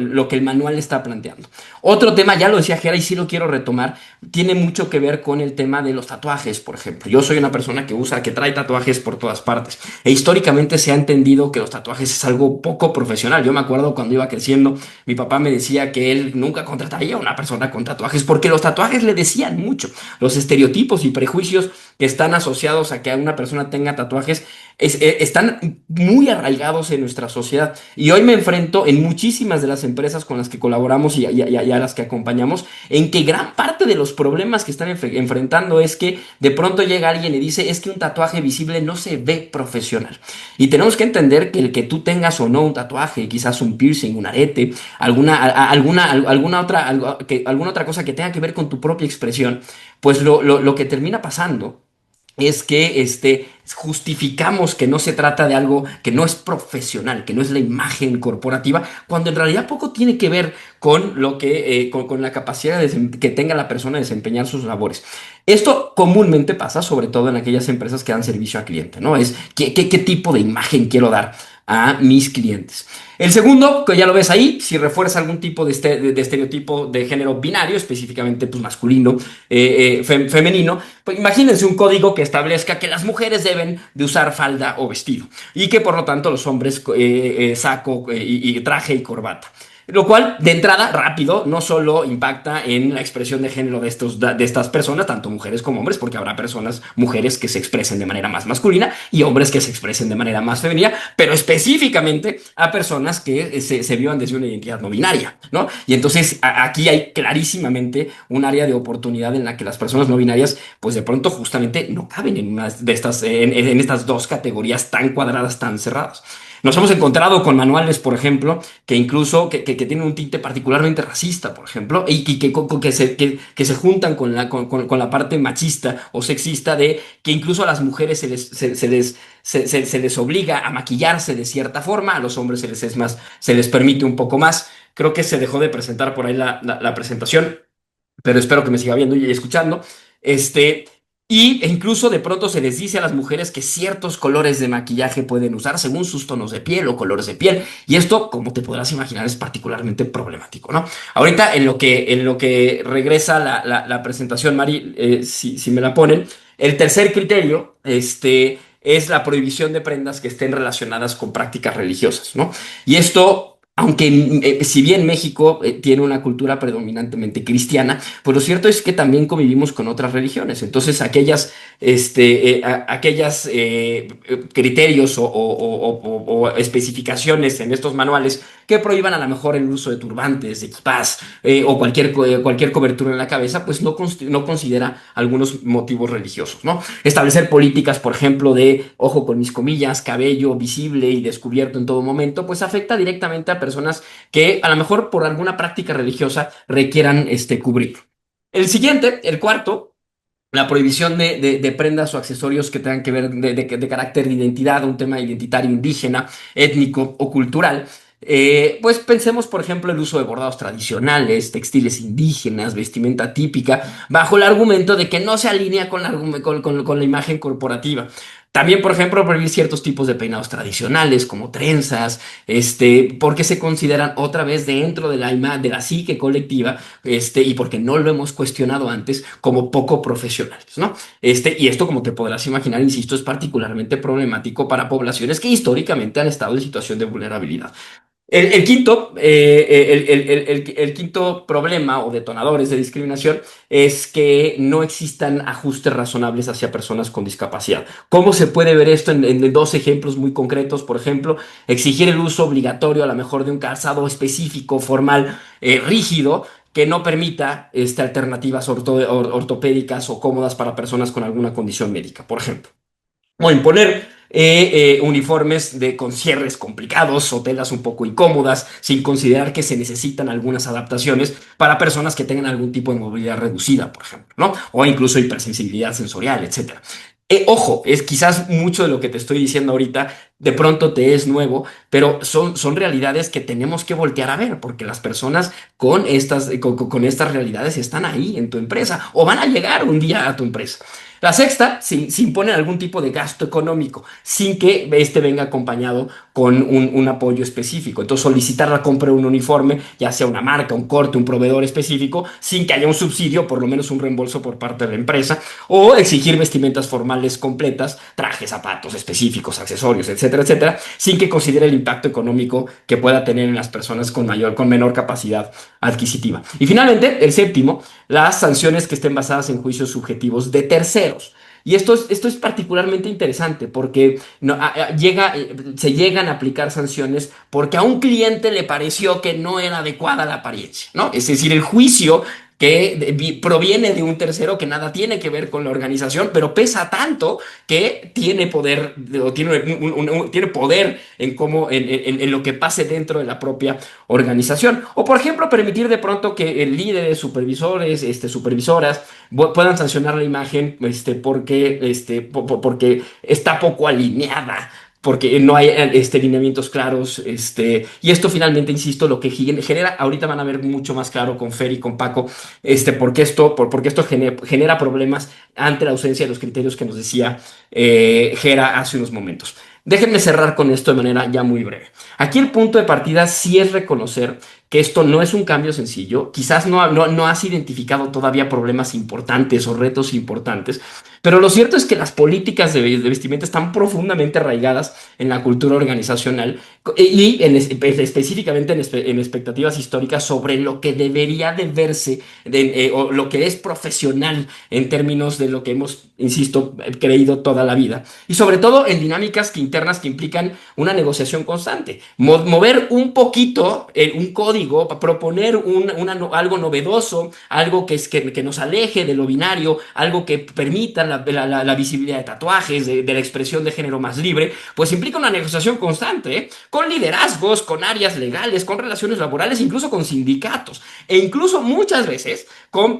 lo que el manual está planteando. Otro tema, ya lo decía Gera y sí lo quiero retomar, tiene mucho que ver con el tema de los tatuajes, por ejemplo. Yo soy una persona que trae tatuajes por todas partes. E históricamente se ha entendido que los tatuajes es algo poco profesional. Yo me acuerdo cuando iba creciendo, mi papá me decía que él nunca contrataría a una persona con tatuajes porque los tatuajes le decían mucho. Los estereotipos y prejuicios que están asociados a que una persona tenga tatuajes están muy arraigados en nuestra sociedad. Y hoy me enfrento en muchísimas de las empresas con las que colaboramos y a las que acompañamos, en que gran parte de los problemas que están enfrentando es que de pronto llega alguien y dice, es que un tatuaje visible no se ve profesional. Y tenemos que entender que el que tú tengas o no un tatuaje, quizás un piercing, un arete, alguna otra cosa que tenga que ver con tu propia expresión, pues lo que termina pasando es que justificamos que no se trata de algo que no es profesional, que no es la imagen corporativa, cuando en realidad poco tiene que ver con con la capacidad que tenga la persona de desempeñar sus labores. Esto comúnmente pasa, sobre todo en aquellas empresas que dan servicio al cliente, ¿no? Es qué tipo de imagen quiero dar a mis clientes. El segundo, que ya lo ves ahí, si refuerza algún tipo de estereotipo de género binario, específicamente pues masculino, femenino, pues imagínense un código que establezca que las mujeres deben de usar falda o vestido y que por lo tanto los hombres saco y traje y corbata. Lo cual, de entrada, rápido, no solo impacta en la expresión de género de estas personas, tanto mujeres como hombres, porque habrá mujeres que se expresen de manera más masculina y hombres que se expresen de manera más femenina, pero específicamente a personas que se vivan desde una identidad no binaria, ¿no? Y entonces aquí hay clarísimamente un área de oportunidad en la que las personas no binarias, pues de pronto justamente no caben en una de estas, en estas dos categorías tan cuadradas, tan cerradas. Nos hemos encontrado con manuales, por ejemplo, que incluso que tienen un tinte particularmente racista, por ejemplo, y que se juntan con la parte machista o sexista de que incluso a las mujeres se les obliga a maquillarse de cierta forma, a los hombres se les permite un poco más. Creo que se dejó de presentar por ahí la presentación, pero espero que me siga viendo y escuchando. E incluso de pronto se les dice a las mujeres que ciertos colores de maquillaje pueden usar según sus tonos de piel o colores de piel. Y esto, como te podrás imaginar, es particularmente problemático, ¿no? Ahorita, en lo que regresa la presentación, Mari, si me la ponen, el tercer criterio, es la prohibición de prendas que estén relacionadas con prácticas religiosas, ¿no? Y esto, aunque si bien México tiene una cultura predominantemente cristiana, pues lo cierto es que también convivimos con otras religiones. Entonces, criterios o especificaciones en estos manuales que prohíban a lo mejor el uso de turbantes, de equipás o cualquier cobertura en la cabeza, pues no considera algunos motivos religiosos, ¿no? Establecer políticas, por ejemplo, de, ojo con mis comillas, cabello visible y descubierto en todo momento, pues afecta directamente a personas que a lo mejor por alguna práctica religiosa requieran cubrir. El cuarto, la prohibición de prendas o accesorios que tengan que ver de carácter de identidad, un tema identitario indígena, étnico o cultural. Pues pensemos, por ejemplo, el uso de bordados tradicionales, textiles indígenas, vestimenta típica, bajo el argumento de que no se alinea con la imagen corporativa. También, por ejemplo, prohibir ciertos tipos de peinados tradicionales, como trenzas, porque se consideran otra vez dentro de la psique colectiva, y porque no lo hemos cuestionado antes, como poco profesionales, ¿no? Y esto, como te podrás imaginar, insisto, es particularmente problemático para poblaciones que históricamente han estado en situación de vulnerabilidad. El quinto problema o detonadores de discriminación es que no existan ajustes razonables hacia personas con discapacidad. ¿Cómo se puede ver esto en dos ejemplos muy concretos? Por ejemplo, exigir el uso obligatorio a lo mejor de un calzado específico, formal, rígido, que no permita alternativas ortopédicas o cómodas para personas con alguna condición médica, por ejemplo. O imponer uniformes con cierres complicados o telas un poco incómodas, sin considerar que se necesitan algunas adaptaciones para personas que tengan algún tipo de movilidad reducida, por ejemplo, ¿no? O incluso hipersensibilidad sensorial, etcétera. Ojo, es quizás mucho de lo que te estoy diciendo ahorita, de pronto te es nuevo, pero son realidades que tenemos que voltear a ver, porque las personas con estas realidades están ahí en tu empresa o van a llegar un día a tu empresa. La sexta, se impone algún tipo de gasto económico, sin que este venga acompañado con un apoyo específico. Entonces, solicitar la compra de un uniforme, ya sea una marca, un corte, un proveedor específico, sin que haya un subsidio, por lo menos un reembolso por parte de la empresa, o exigir vestimentas formales completas, trajes, zapatos específicos, accesorios, etcétera, etcétera, sin que considere el impacto económico que pueda tener en las personas con menor capacidad adquisitiva. Y finalmente, el séptimo, las sanciones que estén basadas en juicios subjetivos de terceros. Y esto es particularmente interesante porque se llegan a aplicar sanciones porque a un cliente le pareció que no era adecuada la apariencia, ¿no? Es decir, el juicio que proviene de un tercero que nada tiene que ver con la organización, pero pesa tanto que tiene poder, o tiene poder en lo que pase dentro de la propia organización. O, por ejemplo, permitir de pronto que el líderes, supervisores, supervisoras puedan sancionar la imagen porque está poco alineada, porque no hay lineamientos claros, y esto finalmente, insisto, lo que genera, ahorita van a ver mucho más claro con Fer y con Paco, porque esto genera problemas ante la ausencia de los criterios que nos decía Gera hace unos momentos. Déjenme cerrar con esto de manera ya muy breve. Aquí el punto de partida sí es reconocer que esto no es un cambio sencillo, quizás no has identificado todavía problemas importantes o retos importantes, pero lo cierto es que las políticas de vestimenta están profundamente arraigadas en la cultura organizacional y específicamente en expectativas históricas sobre lo que debería de verse o lo que es profesional en términos de lo que hemos, insisto, creído toda la vida. Y sobre todo en dinámicas internas que implican una negociación constante. Mover un poquito un código, proponer algo novedoso, algo que nos aleje de lo binario, algo que permita la visibilidad de tatuajes, de la expresión de género más libre, pues implica una negociación constante, con liderazgos, con áreas legales, con relaciones laborales, incluso con sindicatos, e incluso muchas veces con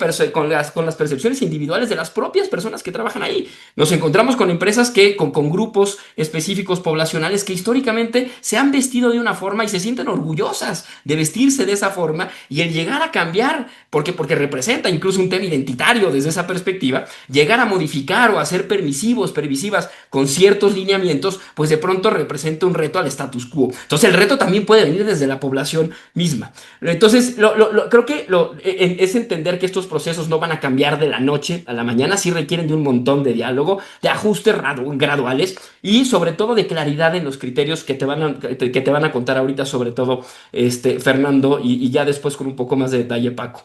las percepciones individuales de las propias personas que trabajan ahí. Nos encontramos con empresas con grupos específicos poblacionales que históricamente se han vestido de una forma y se sienten orgullosas de vestirse de esa forma, y el llegar a cambiar, porque representa incluso un tema identitario desde esa perspectiva, llegar a modificar o a ser permisivas con ciertos lineamientos, pues de pronto representa un reto al status quo. Entonces el reto también puede venir desde la población misma. Entonces creo que es entender que estos procesos no van a cambiar de la noche a la mañana, sí requieren de un montón de diálogo, de ajustes graduales y sobre todo de claridad en los criterios que te van a contar ahorita, sobre todo Fernando, y ya después con un poco más de detalle Paco.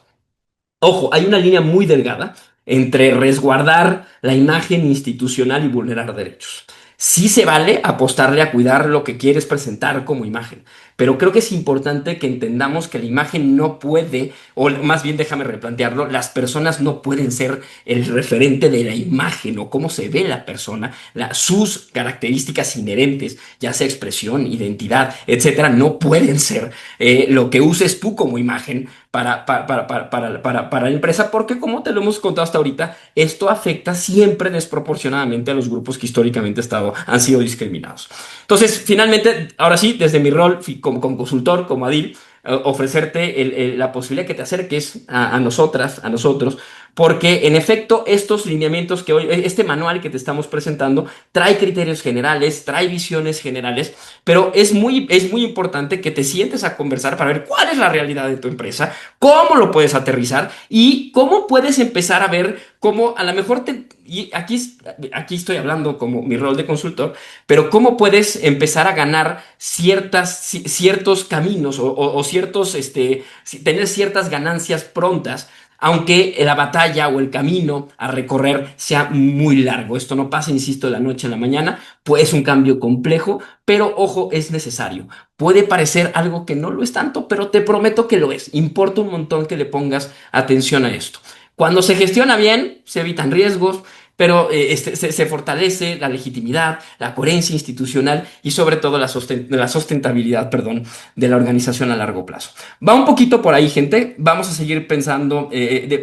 Ojo, hay una línea muy delgada entre resguardar la imagen institucional y vulnerar derechos. Sí se vale apostarle a cuidar lo que quieres presentar como imagen, pero creo que es importante que entendamos que la imagen no puede, o más bien déjame replantearlo, las personas no pueden ser el referente de la imagen o cómo se ve la persona, sus características inherentes, ya sea expresión, identidad, etcétera, no pueden ser lo que uses tú como imagen para la empresa, porque como te lo hemos contado hasta ahorita, esto afecta siempre desproporcionadamente a los grupos que históricamente han sido discriminados. Entonces, finalmente, ahora sí, desde mi rol como consultor, como Adil, ofrecerte la posibilidad que te acerques a nosotras, a nosotros, porque en efecto estos lineamientos que hoy, este manual que te estamos presentando, trae criterios generales, trae visiones generales, pero es muy importante que te sientes a conversar para ver cuál es la realidad de tu empresa, cómo lo puedes aterrizar y cómo puedes empezar a ver cómo a lo mejor y aquí estoy hablando como mi rol de consultor, pero cómo puedes empezar a ganar ciertos caminos o ciertos, tener ciertas ganancias prontas, aunque la batalla o el camino a recorrer sea muy largo. Esto no pasa, insisto, de la noche a la mañana, pues es un cambio complejo, pero ojo, es necesario. Puede parecer algo que no lo es tanto, pero te prometo que lo es. Importa un montón que le pongas atención a esto. Cuando se gestiona bien, se evitan riesgos, pero se fortalece la legitimidad, la coherencia institucional y sobre todo la sustentabilidad, perdón, de la organización a largo plazo. Va un poquito por ahí, gente. Vamos a seguir pensando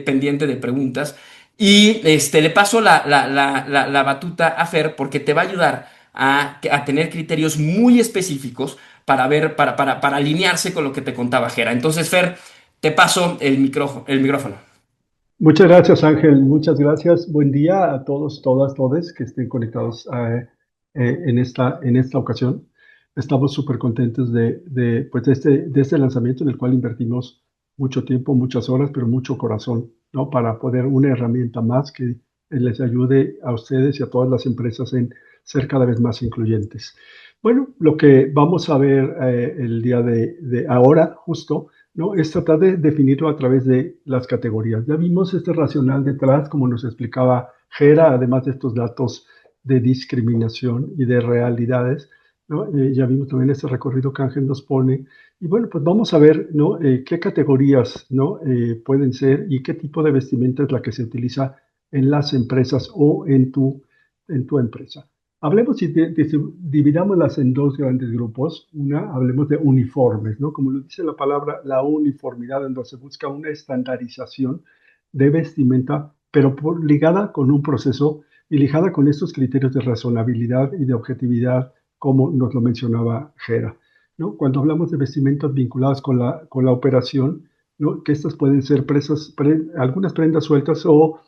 pendiente de preguntas. Y le paso la batuta a Fer porque te va a ayudar a tener criterios muy específicos para ver, para alinearse con lo que te contaba Jera. Entonces, Fer, te paso el micrófono. Muchas gracias, Ángel. Muchas gracias. Buen día a todos, todas, todes que estén conectados en esta ocasión. Estamos súper contentos pues de este lanzamiento en el cual invertimos mucho tiempo, muchas horas, pero mucho corazón, ¿no? Para poder una herramienta más que les ayude a ustedes y a todas las empresas en ser cada vez más incluyentes. Bueno, lo que vamos a ver el día de ahora, justo, ¿no? Es tratar de definirlo a través de las categorías. Ya vimos este racional detrás, como nos explicaba Gera, además de estos datos de discriminación y de realidades, ¿no? Ya vimos también este recorrido que Ángel nos pone. Y bueno, pues vamos a ver, ¿no? Qué categorías, ¿no? Pueden ser y qué tipo de vestimenta es la que se utiliza en las empresas o en tu empresa. Hablemos y dividámoslas en dos grandes grupos. Una, hablemos de uniformes, ¿no? Como lo dice la palabra, la uniformidad, en donde se busca una estandarización de vestimenta, pero ligada con un proceso y ligada con estos criterios de razonabilidad y de objetividad, como nos lo mencionaba Gera, ¿no? Cuando hablamos de vestimentas vinculadas con la operación, ¿no? Que estas pueden ser algunas prendas sueltas o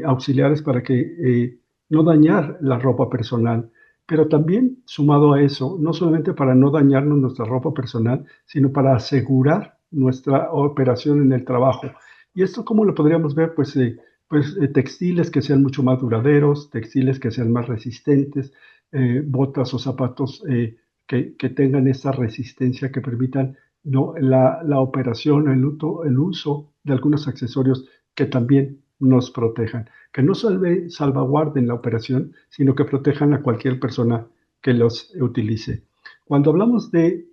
auxiliares para que no dañar la ropa personal, pero también sumado a eso, no solamente para no dañarnos nuestra ropa personal, sino para asegurar nuestra operación en el trabajo. ¿Y esto cómo lo podríamos ver? Textiles que sean mucho más duraderos, textiles que sean más resistentes, botas o zapatos que tengan esa resistencia que permitan, ¿no? La operación, el uso de algunos accesorios que también nos protejan, que no salvaguarden la operación, sino que protejan a cualquier persona que los utilice. Cuando hablamos de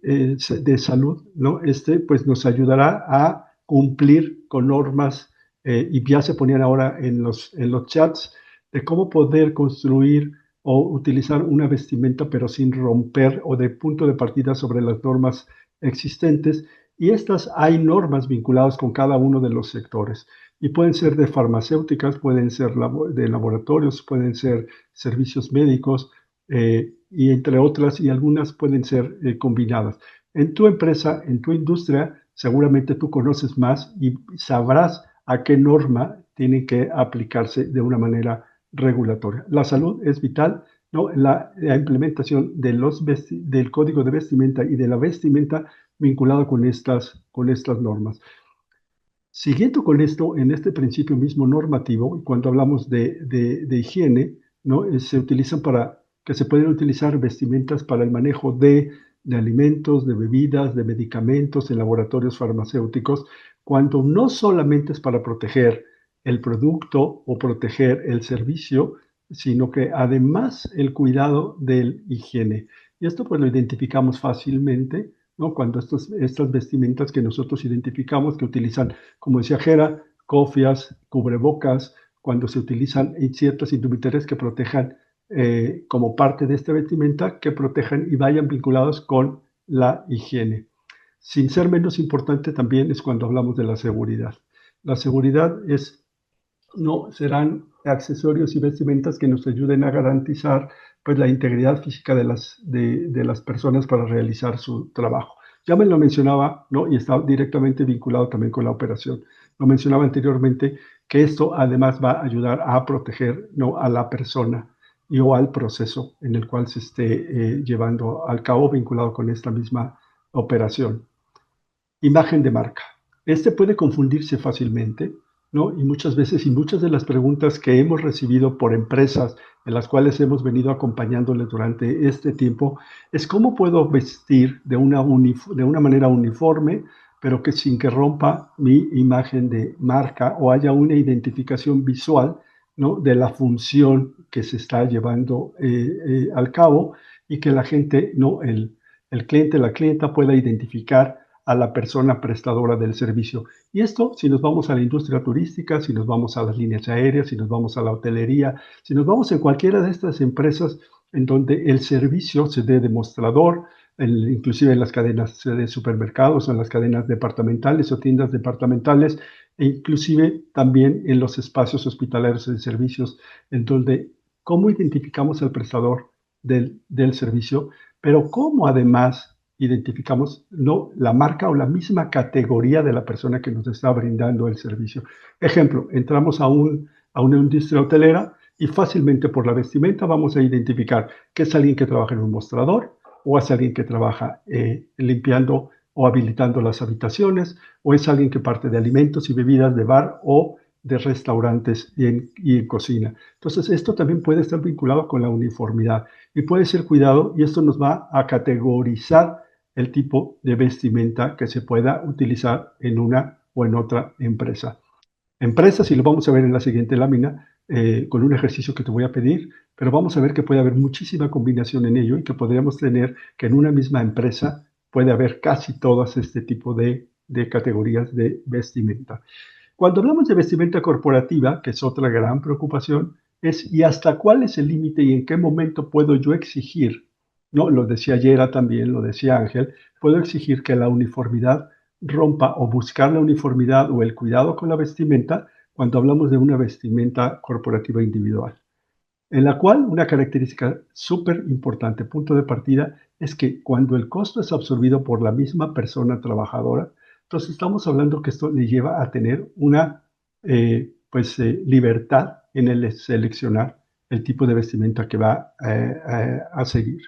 salud, ¿no? Pues nos ayudará a cumplir con normas y ya se ponían ahora en los chats de cómo poder construir o utilizar una vestimenta pero sin romper o de punto de partida sobre las normas existentes. Y estas hay normas vinculadas con cada uno de los sectores y pueden ser de farmacéuticas, pueden ser de laboratorios, pueden ser servicios médicos y entre otras, y algunas pueden ser combinadas. En tu empresa, en tu industria, seguramente tú conoces más y sabrás a qué norma tiene que aplicarse de una manera regulatoria. La salud es vital, ¿no? La implementación del código de vestimenta y de la vestimenta vinculada con estas normas. Siguiendo con esto, en este principio mismo normativo, cuando hablamos de higiene, ¿no? Se pueden utilizar vestimentas para el manejo de alimentos, de bebidas, de medicamentos en laboratorios farmacéuticos, cuando no solamente es para proteger el producto o proteger el servicio, sino que además el cuidado del higiene. Y esto pues lo identificamos fácilmente, ¿no? Cuando estas vestimentas que nosotros identificamos que utilizan, como decía Jera, cofias, cubrebocas, cuando se utilizan en ciertas indumentarias que protejan como parte de esta vestimenta, que protejan y vayan vinculados con la higiene. Sin ser menos importante también es cuando hablamos de la seguridad. La seguridad no serán accesorios y vestimentas que nos ayuden a garantizar pues, la integridad física de las personas para realizar su trabajo. Ya me lo mencionaba, ¿no? Y está directamente vinculado también con la operación. Lo mencionaba anteriormente que esto además va a ayudar a proteger, ¿no?, a la persona o al proceso en el cual se esté llevando al cabo vinculado con esta misma operación. Imagen de marca. Este puede confundirse fácilmente, ¿no? Y muchas veces, y muchas de las preguntas que hemos recibido por empresas en las cuales hemos venido acompañándoles durante este tiempo, es cómo puedo vestir de una manera uniforme, pero que sin que rompa mi imagen de marca o haya una identificación visual, ¿no?, de la función que se está llevando al cabo y que la gente, ¿no?, el cliente, la clienta pueda identificar a la persona prestadora del servicio. Y esto, si nos vamos a la industria turística, si nos vamos a las líneas aéreas, si nos vamos a la hotelería, si nos vamos en cualquiera de estas empresas en donde el servicio se dé de mostrador, inclusive en las cadenas de supermercados, en las cadenas departamentales o tiendas departamentales, e inclusive también en los espacios hospitalarios de servicios, en donde cómo identificamos al prestador del servicio, pero cómo además identificamos no la marca o la misma categoría de la persona que nos está brindando el servicio. Ejemplo, entramos a una industria hotelera y fácilmente por la vestimenta vamos a identificar que es alguien que trabaja en un mostrador o es alguien que trabaja limpiando o habilitando las habitaciones o es alguien que parte de alimentos y bebidas de bar o de restaurantes y en cocina. Entonces, esto también puede estar vinculado con la uniformidad y puede ser cuidado y esto nos va a categorizar el tipo de vestimenta que se pueda utilizar en una o en otra empresa. Empresas, y lo vamos a ver en la siguiente lámina, con un ejercicio que te voy a pedir, pero vamos a ver que puede haber muchísima combinación en ello y que podríamos tener que en una misma empresa puede haber casi todas este tipo de categorías de vestimenta. Cuando hablamos de vestimenta corporativa, que es otra gran preocupación, es ¿y hasta cuál es el límite y en qué momento puedo yo exigir? ¿No? Lo decía Yera también, lo decía Ángel, puedo exigir que la uniformidad rompa o buscar la uniformidad o el cuidado con la vestimenta cuando hablamos de una vestimenta corporativa individual, en la cual una característica súper importante, punto de partida, es que cuando el costo es absorbido por la misma persona trabajadora, entonces estamos hablando que esto le lleva a tener una libertad en el seleccionar el tipo de vestimenta que va a seguir.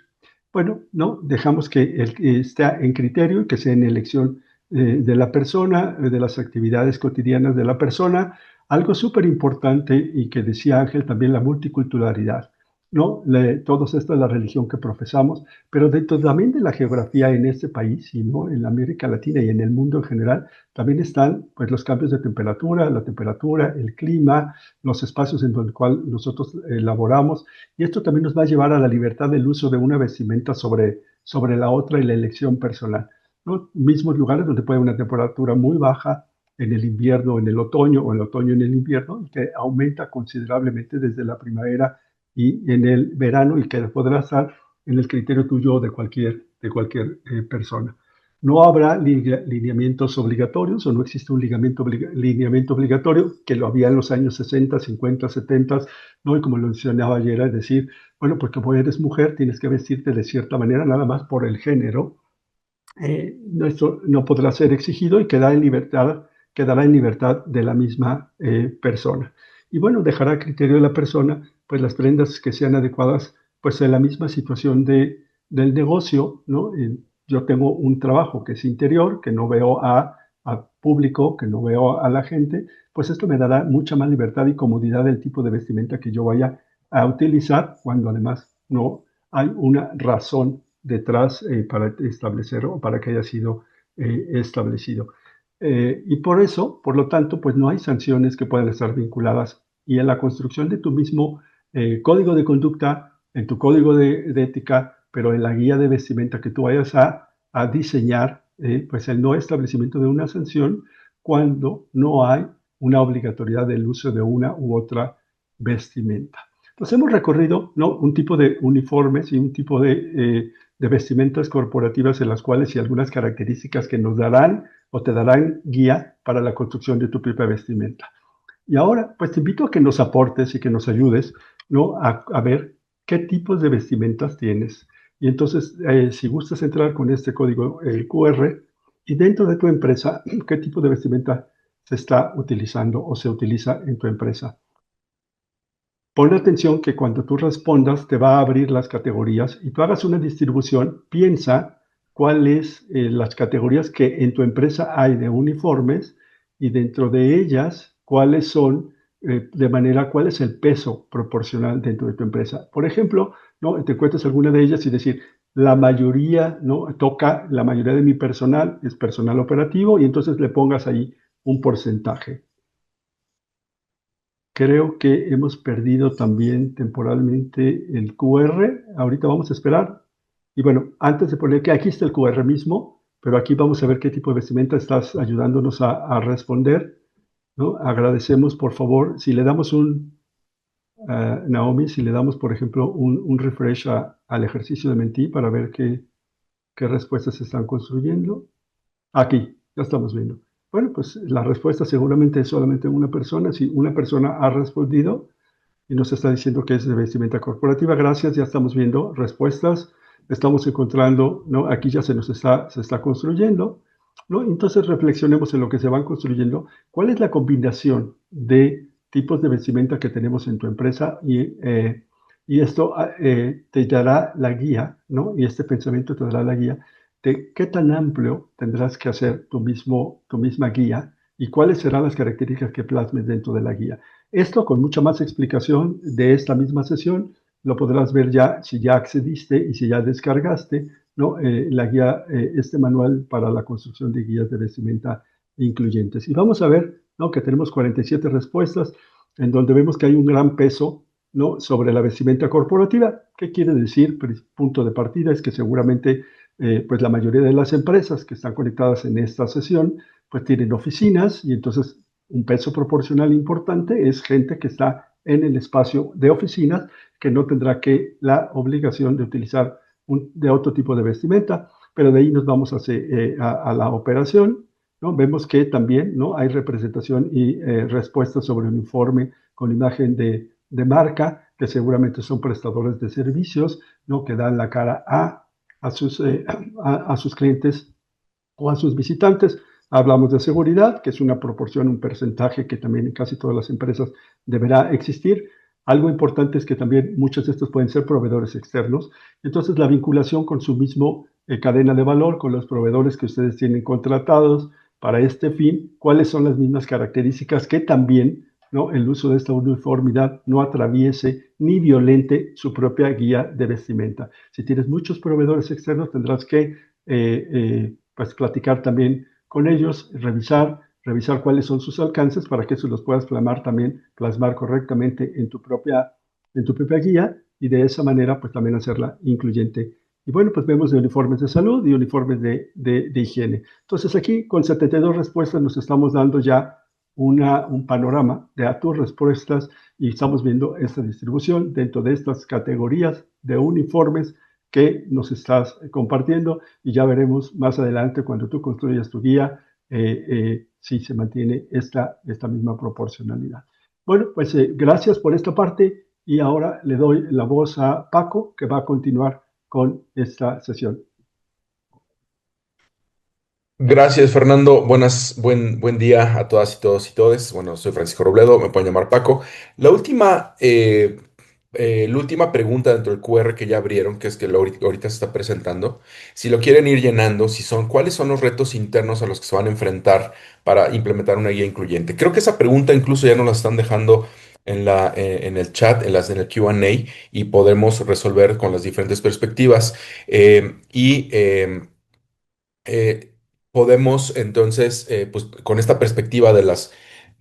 Bueno, no, dejamos que esté en criterio y que sea en elección de la persona, de las actividades cotidianas de la persona. Algo súper importante y que decía Ángel también, la multiculturalidad, ¿no? Todos esto es la religión que profesamos, pero dentro también de la geografía en este país y no en América Latina y en el mundo en general, también están pues los cambios de temperatura, la temperatura, el clima, los espacios en los cuales nosotros laboramos, y esto también nos va a llevar a la libertad del uso de una vestimenta sobre la otra y la elección personal, ¿no? Mismos lugares donde puede haber una temperatura muy baja en el invierno, en el otoño, o el otoño en el invierno, y que aumenta considerablemente desde la primavera y en el verano, y que podrá estar en el criterio tuyo de cualquier persona. No habrá lineamientos obligatorios o no existe un lineamiento obligatorio, que lo había en los años 60, 50, 70, ¿no? Y como lo mencionaba ayer, es decir, bueno, porque como eres mujer tienes que vestirte de cierta manera, nada más por el género. Esto no podrá ser exigido y quedará en libertad de la misma persona. Y bueno, dejará a criterio de la persona pues las prendas que sean adecuadas pues en la misma situación del negocio, ¿no? Yo tengo un trabajo que es interior, que no veo a público, que no veo a la gente, pues esto me dará mucha más libertad y comodidad del tipo de vestimenta que yo vaya a utilizar cuando además no hay una razón detrás para establecer o para que haya sido establecido. Y por eso, por lo tanto, pues no hay sanciones que puedan estar vinculadas. Y en la construcción de tu mismo código de conducta, en tu código de ética, pero en la guía de vestimenta que tú vayas a diseñar, pues el no establecimiento de una sanción cuando no hay una obligatoriedad del uso de una u otra vestimenta. Entonces hemos recorrido, ¿no?, un tipo de uniformes y un tipo de vestimentas corporativas en las cuales y algunas características que nos darán o te darán guía para la construcción de tu propia vestimenta. Y ahora, pues te invito a que nos aportes y que nos ayudes, ¿no?, a ver qué tipos de vestimentas tienes. Y entonces, si gustas entrar con este código QR y dentro de tu empresa, qué tipo de vestimenta se está utilizando o se utiliza en tu empresa. Pon atención que cuando tú respondas te va a abrir las categorías y tú hagas una distribución, piensa cuáles las categorías que en tu empresa hay de uniformes y dentro de ellas cuáles son, de manera, cuál es el peso proporcional dentro de tu empresa. Por ejemplo, ¿no?, te encuentras alguna de ellas y decir, la mayoría, ¿no?, toca, la mayoría de mi personal es personal operativo y entonces le pongas ahí un porcentaje. Creo que hemos perdido también temporalmente el QR. Ahorita vamos a esperar. Y bueno, antes de poner que aquí está el QR mismo, pero aquí vamos a ver qué tipo de vestimenta estás ayudándonos a responder, ¿no? Agradecemos, por favor, si le damos Naomi, si le damos, por ejemplo, un refresh al ejercicio de Menti para ver qué respuestas se están construyendo. Aquí, ya estamos viendo. Bueno, pues la respuesta seguramente es solamente una persona. Si una persona ha respondido y nos está diciendo que es de vestimenta corporativa, gracias, ya estamos viendo respuestas, estamos encontrando, ¿no? Aquí ya se está construyendo, ¿no? Entonces reflexionemos en lo que se van construyendo. ¿Cuál es la combinación de tipos de vestimenta que tenemos en tu empresa? Y esto te dará la guía, ¿no? Y este pensamiento te dará la guía de qué tan amplio tendrás que hacer tu misma guía y cuáles serán las características que plasmes dentro de la guía. Esto con mucha más explicación de esta misma sesión lo podrás ver ya si ya accediste y si ya descargaste, ¿no?, la guía, este manual para la construcción de guías de vestimenta incluyentes. Y vamos a ver, ¿no?, que tenemos 47 respuestas en donde vemos que hay un gran peso, ¿no?, sobre la vestimenta corporativa. ¿Qué quiere decir? Punto de partida es que seguramente pues la mayoría de las empresas que están conectadas en esta sesión pues tienen oficinas y entonces un peso proporcional importante es gente que está en el espacio de oficinas que no tendrá que la obligación de utilizar de otro tipo de vestimenta, pero de ahí nos vamos a la operación, ¿no? Vemos que también, ¿no?, hay representación y respuestas sobre un informe con imagen de marca, que seguramente son prestadores de servicios, ¿no?, que dan la cara a sus clientes o a sus visitantes. Hablamos de seguridad, que es una proporción, un porcentaje que también en casi todas las empresas deberá existir. Algo importante es que también muchos de estos pueden ser proveedores externos. Entonces, la vinculación con su mismo cadena de valor, con los proveedores que ustedes tienen contratados para este fin, cuáles son las mismas características que también, ¿no?, el uso de esta uniformidad no atraviese ni violente su propia guía de vestimenta. Si tienes muchos proveedores externos, tendrás que pues platicar también con ellos, revisar cuáles son sus alcances para que eso los puedas plasmar correctamente en tu propia guía y de esa manera pues también hacerla incluyente. Y bueno, pues vemos de uniformes de salud y uniformes de higiene. Entonces aquí con 72 respuestas nos estamos dando ya un panorama de tus respuestas y estamos viendo esta distribución dentro de estas categorías de uniformes que nos estás compartiendo y ya veremos más adelante cuando tú construyas tu guía si se mantiene esta misma proporcionalidad. Bueno, pues gracias por esta parte y ahora le doy la voz a Paco que va a continuar con esta sesión. Gracias, Fernando. Buen día a todas y todos y todes. Bueno, soy Francisco Robledo, me pueden llamar Paco. La última pregunta dentro del QR que ya abrieron, que es que ahorita se está presentando, si lo quieren ir llenando, ¿cuáles son los retos internos a los que se van a enfrentar para implementar una guía incluyente? Creo que esa pregunta incluso ya nos la están dejando en el chat, en el Q&A, y podemos resolver con las diferentes perspectivas. Eh, podemos entonces, pues con esta perspectiva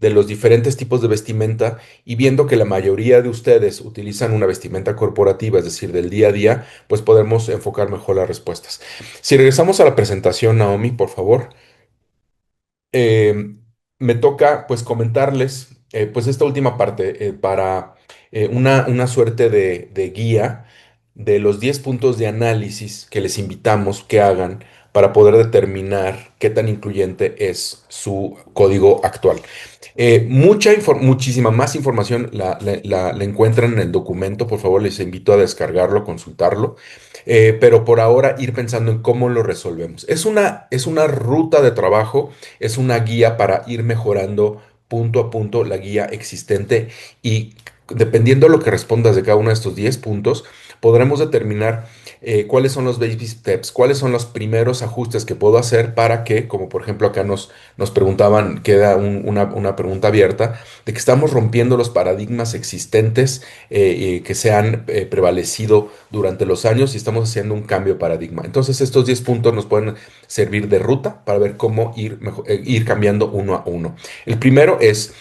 de los diferentes tipos de vestimenta y viendo que la mayoría de ustedes utilizan una vestimenta corporativa, es decir, del día a día, pues podemos enfocar mejor las respuestas. Si regresamos a la presentación, Naomi, por favor. eh, Me toca pues comentarles pues esta última parte para una suerte de guía de los 10 puntos de análisis que les invitamos que hagan para poder determinar qué tan incluyente es su código actual. Muchísima más información la encuentran en el documento, por favor les invito a descargarlo, consultarlo, pero por ahora ir pensando en cómo lo resolvemos. Es una ruta de trabajo, es una guía para ir mejorando punto a punto la guía existente y dependiendo de lo que respondas de cada uno de estos 10 puntos, podremos determinar cuáles son los baby steps, cuáles son los primeros ajustes que puedo hacer para que, como por ejemplo acá nos preguntaban, queda una pregunta abierta, de que estamos rompiendo los paradigmas existentes que se han prevalecido durante los años y estamos haciendo un cambio de paradigma. Entonces estos 10 puntos nos pueden servir de ruta para ver cómo ir cambiando uno a uno. El primero es,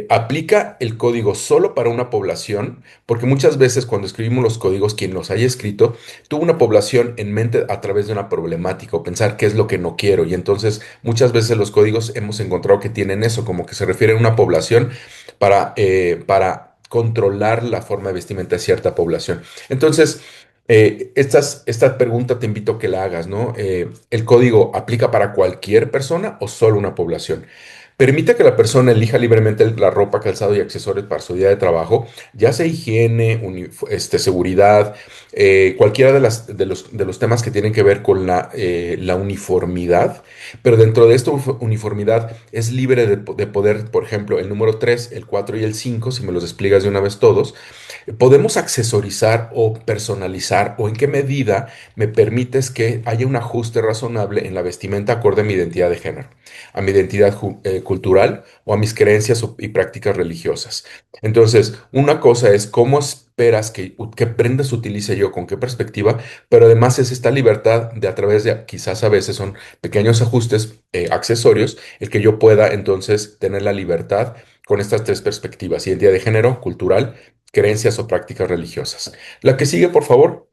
aplica el código solo para una población, porque muchas veces cuando escribimos los códigos, quien los haya escrito, tuvo una población en mente a través de una problemática o pensar qué es lo que no quiero. Y entonces muchas veces los códigos hemos encontrado que tienen eso, como que se refieren a una población para controlar la forma de vestimenta de cierta población. Entonces, esta pregunta te invito a que la hagas, ¿no? ¿El código aplica para cualquier persona o solo una población? Permite que la persona elija libremente la ropa, calzado y accesorios para su día de trabajo, ya sea higiene, seguridad, cualquiera de los temas que tienen que ver con la uniformidad, pero dentro de esta uniformidad es libre de poder, por ejemplo, el número 3, el 4 y el 5, si me los despliegas de una vez todos, podemos accesorizar o personalizar o en qué medida me permites que haya un ajuste razonable en la vestimenta acorde a mi identidad de género, a mi identidad cultural o a mis creencias y prácticas religiosas. Entonces, una cosa es cómo esperas que prendas utilice yo, con qué perspectiva, pero además es esta libertad de a través de, quizás a veces son pequeños ajustes accesorios, el que yo pueda entonces tener la libertad con estas tres perspectivas: identidad de género, cultural, creencias o prácticas religiosas. La que sigue, por favor.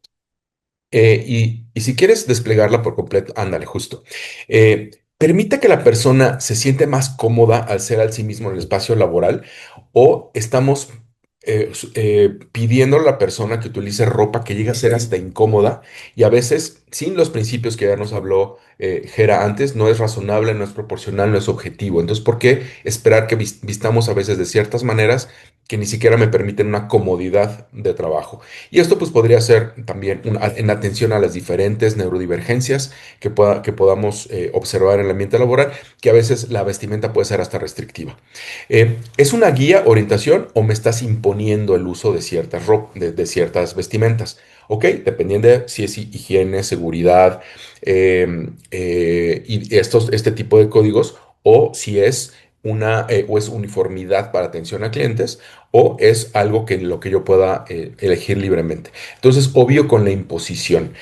Y si quieres desplegarla por completo, ándale, justo. Permite que la persona se siente más cómoda al ser al sí mismo en el espacio laboral o estamos pidiendo a la persona que utilice ropa que llega a ser hasta incómoda y a veces, sin los principios que ya nos habló Gera antes, no es razonable, no es proporcional, no es objetivo. Entonces, ¿por qué esperar que vistamos a veces de ciertas maneras que ni siquiera me permiten una comodidad de trabajo? Y esto pues podría ser también en atención a las diferentes neurodivergencias que podamos observar en el ambiente laboral, que a veces la vestimenta puede ser hasta restrictiva. ¿Es una guía, orientación o me estás imponiendo el uso de de ciertas vestimentas? Ok, dependiendo de si es higiene, seguridad y este tipo de códigos, o si es o es uniformidad para atención a clientes, o es algo que lo que yo pueda elegir libremente. Entonces, obvio con la imposición.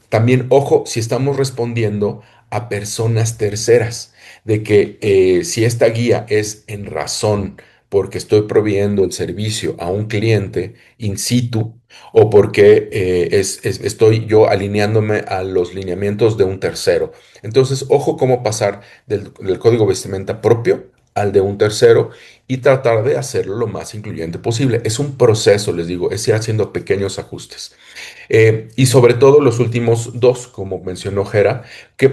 También, ojo, si estamos respondiendo a personas terceras, de que si esta guía es en razón porque estoy proveyendo el servicio a un cliente in situ o porque estoy yo alineándome a los lineamientos de un tercero. Entonces, ojo cómo pasar del código vestimenta propio al de un tercero y tratar de hacerlo lo más incluyente posible. Es un proceso, les digo, es ir haciendo pequeños ajustes. Y sobre todo los últimos dos, como mencionó Gera, ¿qué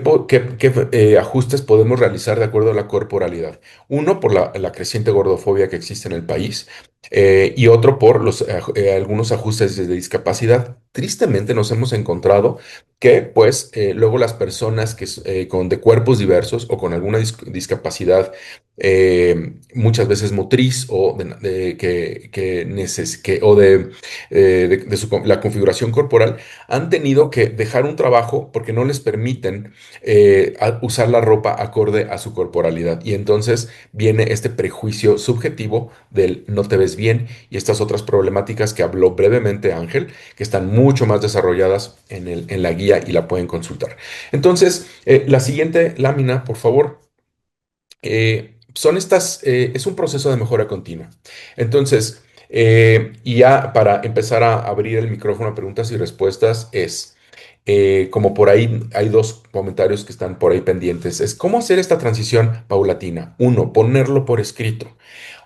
ajustes podemos realizar de acuerdo a la corporalidad? Uno, por la creciente gordofobia que existe en el país, y otro por algunos ajustes de discapacidad. Tristemente nos hemos encontrado que, pues, luego las personas de cuerpos diversos o con alguna discapacidad, muchas veces motriz o la configuración corporal, han tenido que dejar un trabajo porque no les permiten usar la ropa acorde a su corporalidad. Y entonces viene este prejuicio subjetivo del no te ves bien y estas otras problemáticas que habló brevemente Ángel, que están mucho más desarrolladas en la guía y la pueden consultar. Entonces, la siguiente lámina, por favor. es un proceso de mejora continua. Entonces, y ya para empezar a abrir el micrófono a preguntas y respuestas como por ahí hay dos comentarios que están por ahí pendientes, es cómo hacer esta transición paulatina. Uno, ponerlo por escrito.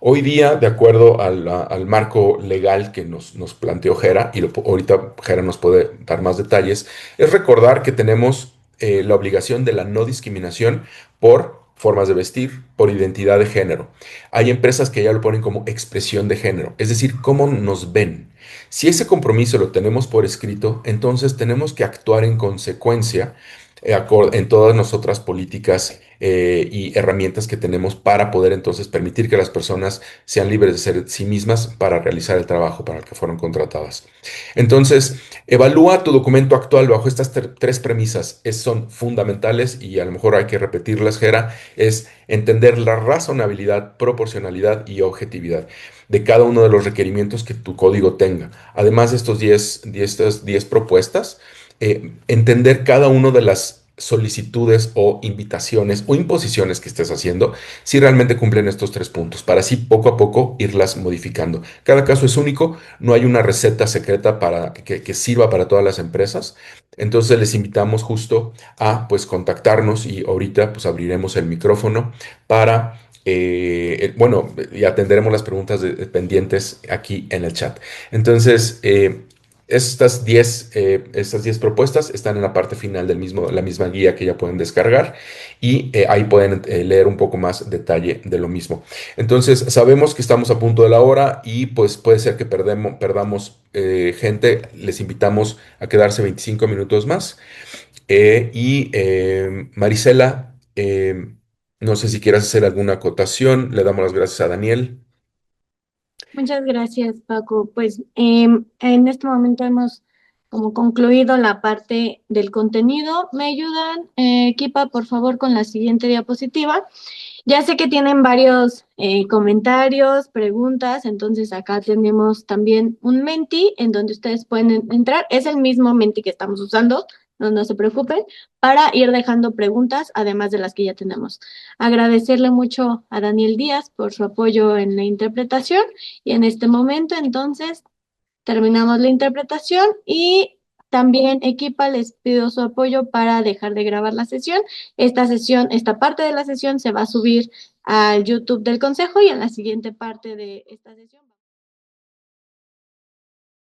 Hoy día, de acuerdo al marco legal que nos planteó Gera, y ahorita Gera nos puede dar más detalles, es recordar que tenemos la obligación de la no discriminación por formas de vestir, por identidad de género. Hay empresas que ya lo ponen como expresión de género, es decir, cómo nos ven. Si ese compromiso lo tenemos por escrito, entonces tenemos que actuar en consecuencia en todas nosotras políticas y herramientas que tenemos para poder entonces permitir que las personas sean libres de ser sí mismas para realizar el trabajo para el que fueron contratadas. Entonces, evalúa tu documento actual bajo estas tres premisas. Son fundamentales y a lo mejor hay que repetirlas, Gera. Es entender la razonabilidad, proporcionalidad y objetividad de cada uno de los requerimientos que tu código tenga. Además de estas 10 propuestas, entender cada una de las solicitudes o invitaciones o imposiciones que estés haciendo, si realmente cumplen estos tres puntos, para así poco a poco irlas modificando. Cada caso es único, no hay una receta secreta que sirva para todas las empresas. Entonces les invitamos justo a pues contactarnos y ahorita pues abriremos el micrófono para bueno, y atenderemos las preguntas pendientes aquí en el chat. Entonces, estas 10 propuestas están en la parte final la misma guía que ya pueden descargar y ahí pueden leer un poco más detalle de lo mismo. Entonces, sabemos que estamos a punto de la hora y pues puede ser que perdamos gente. Les invitamos a quedarse 25 minutos más. Marisela, no sé si quieras hacer alguna acotación. Le damos las gracias a Daniel. Muchas gracias, Paco. Pues en este momento hemos como concluido la parte del contenido. ¿Me ayudan, Kipa, por favor, con la siguiente diapositiva? Ya sé que tienen varios comentarios, preguntas, entonces acá tenemos también un Menti en donde ustedes pueden entrar. Es el mismo Menti que estamos usando, no se preocupen, para ir dejando preguntas, además de las que ya tenemos. Agradecerle mucho a Daniel Díaz por su apoyo en la interpretación y en este momento, entonces, terminamos la interpretación y también, Equipa, les pido su apoyo para dejar de grabar la sesión. Esta parte de la sesión se va a subir al YouTube del Consejo y en la siguiente parte de esta sesión.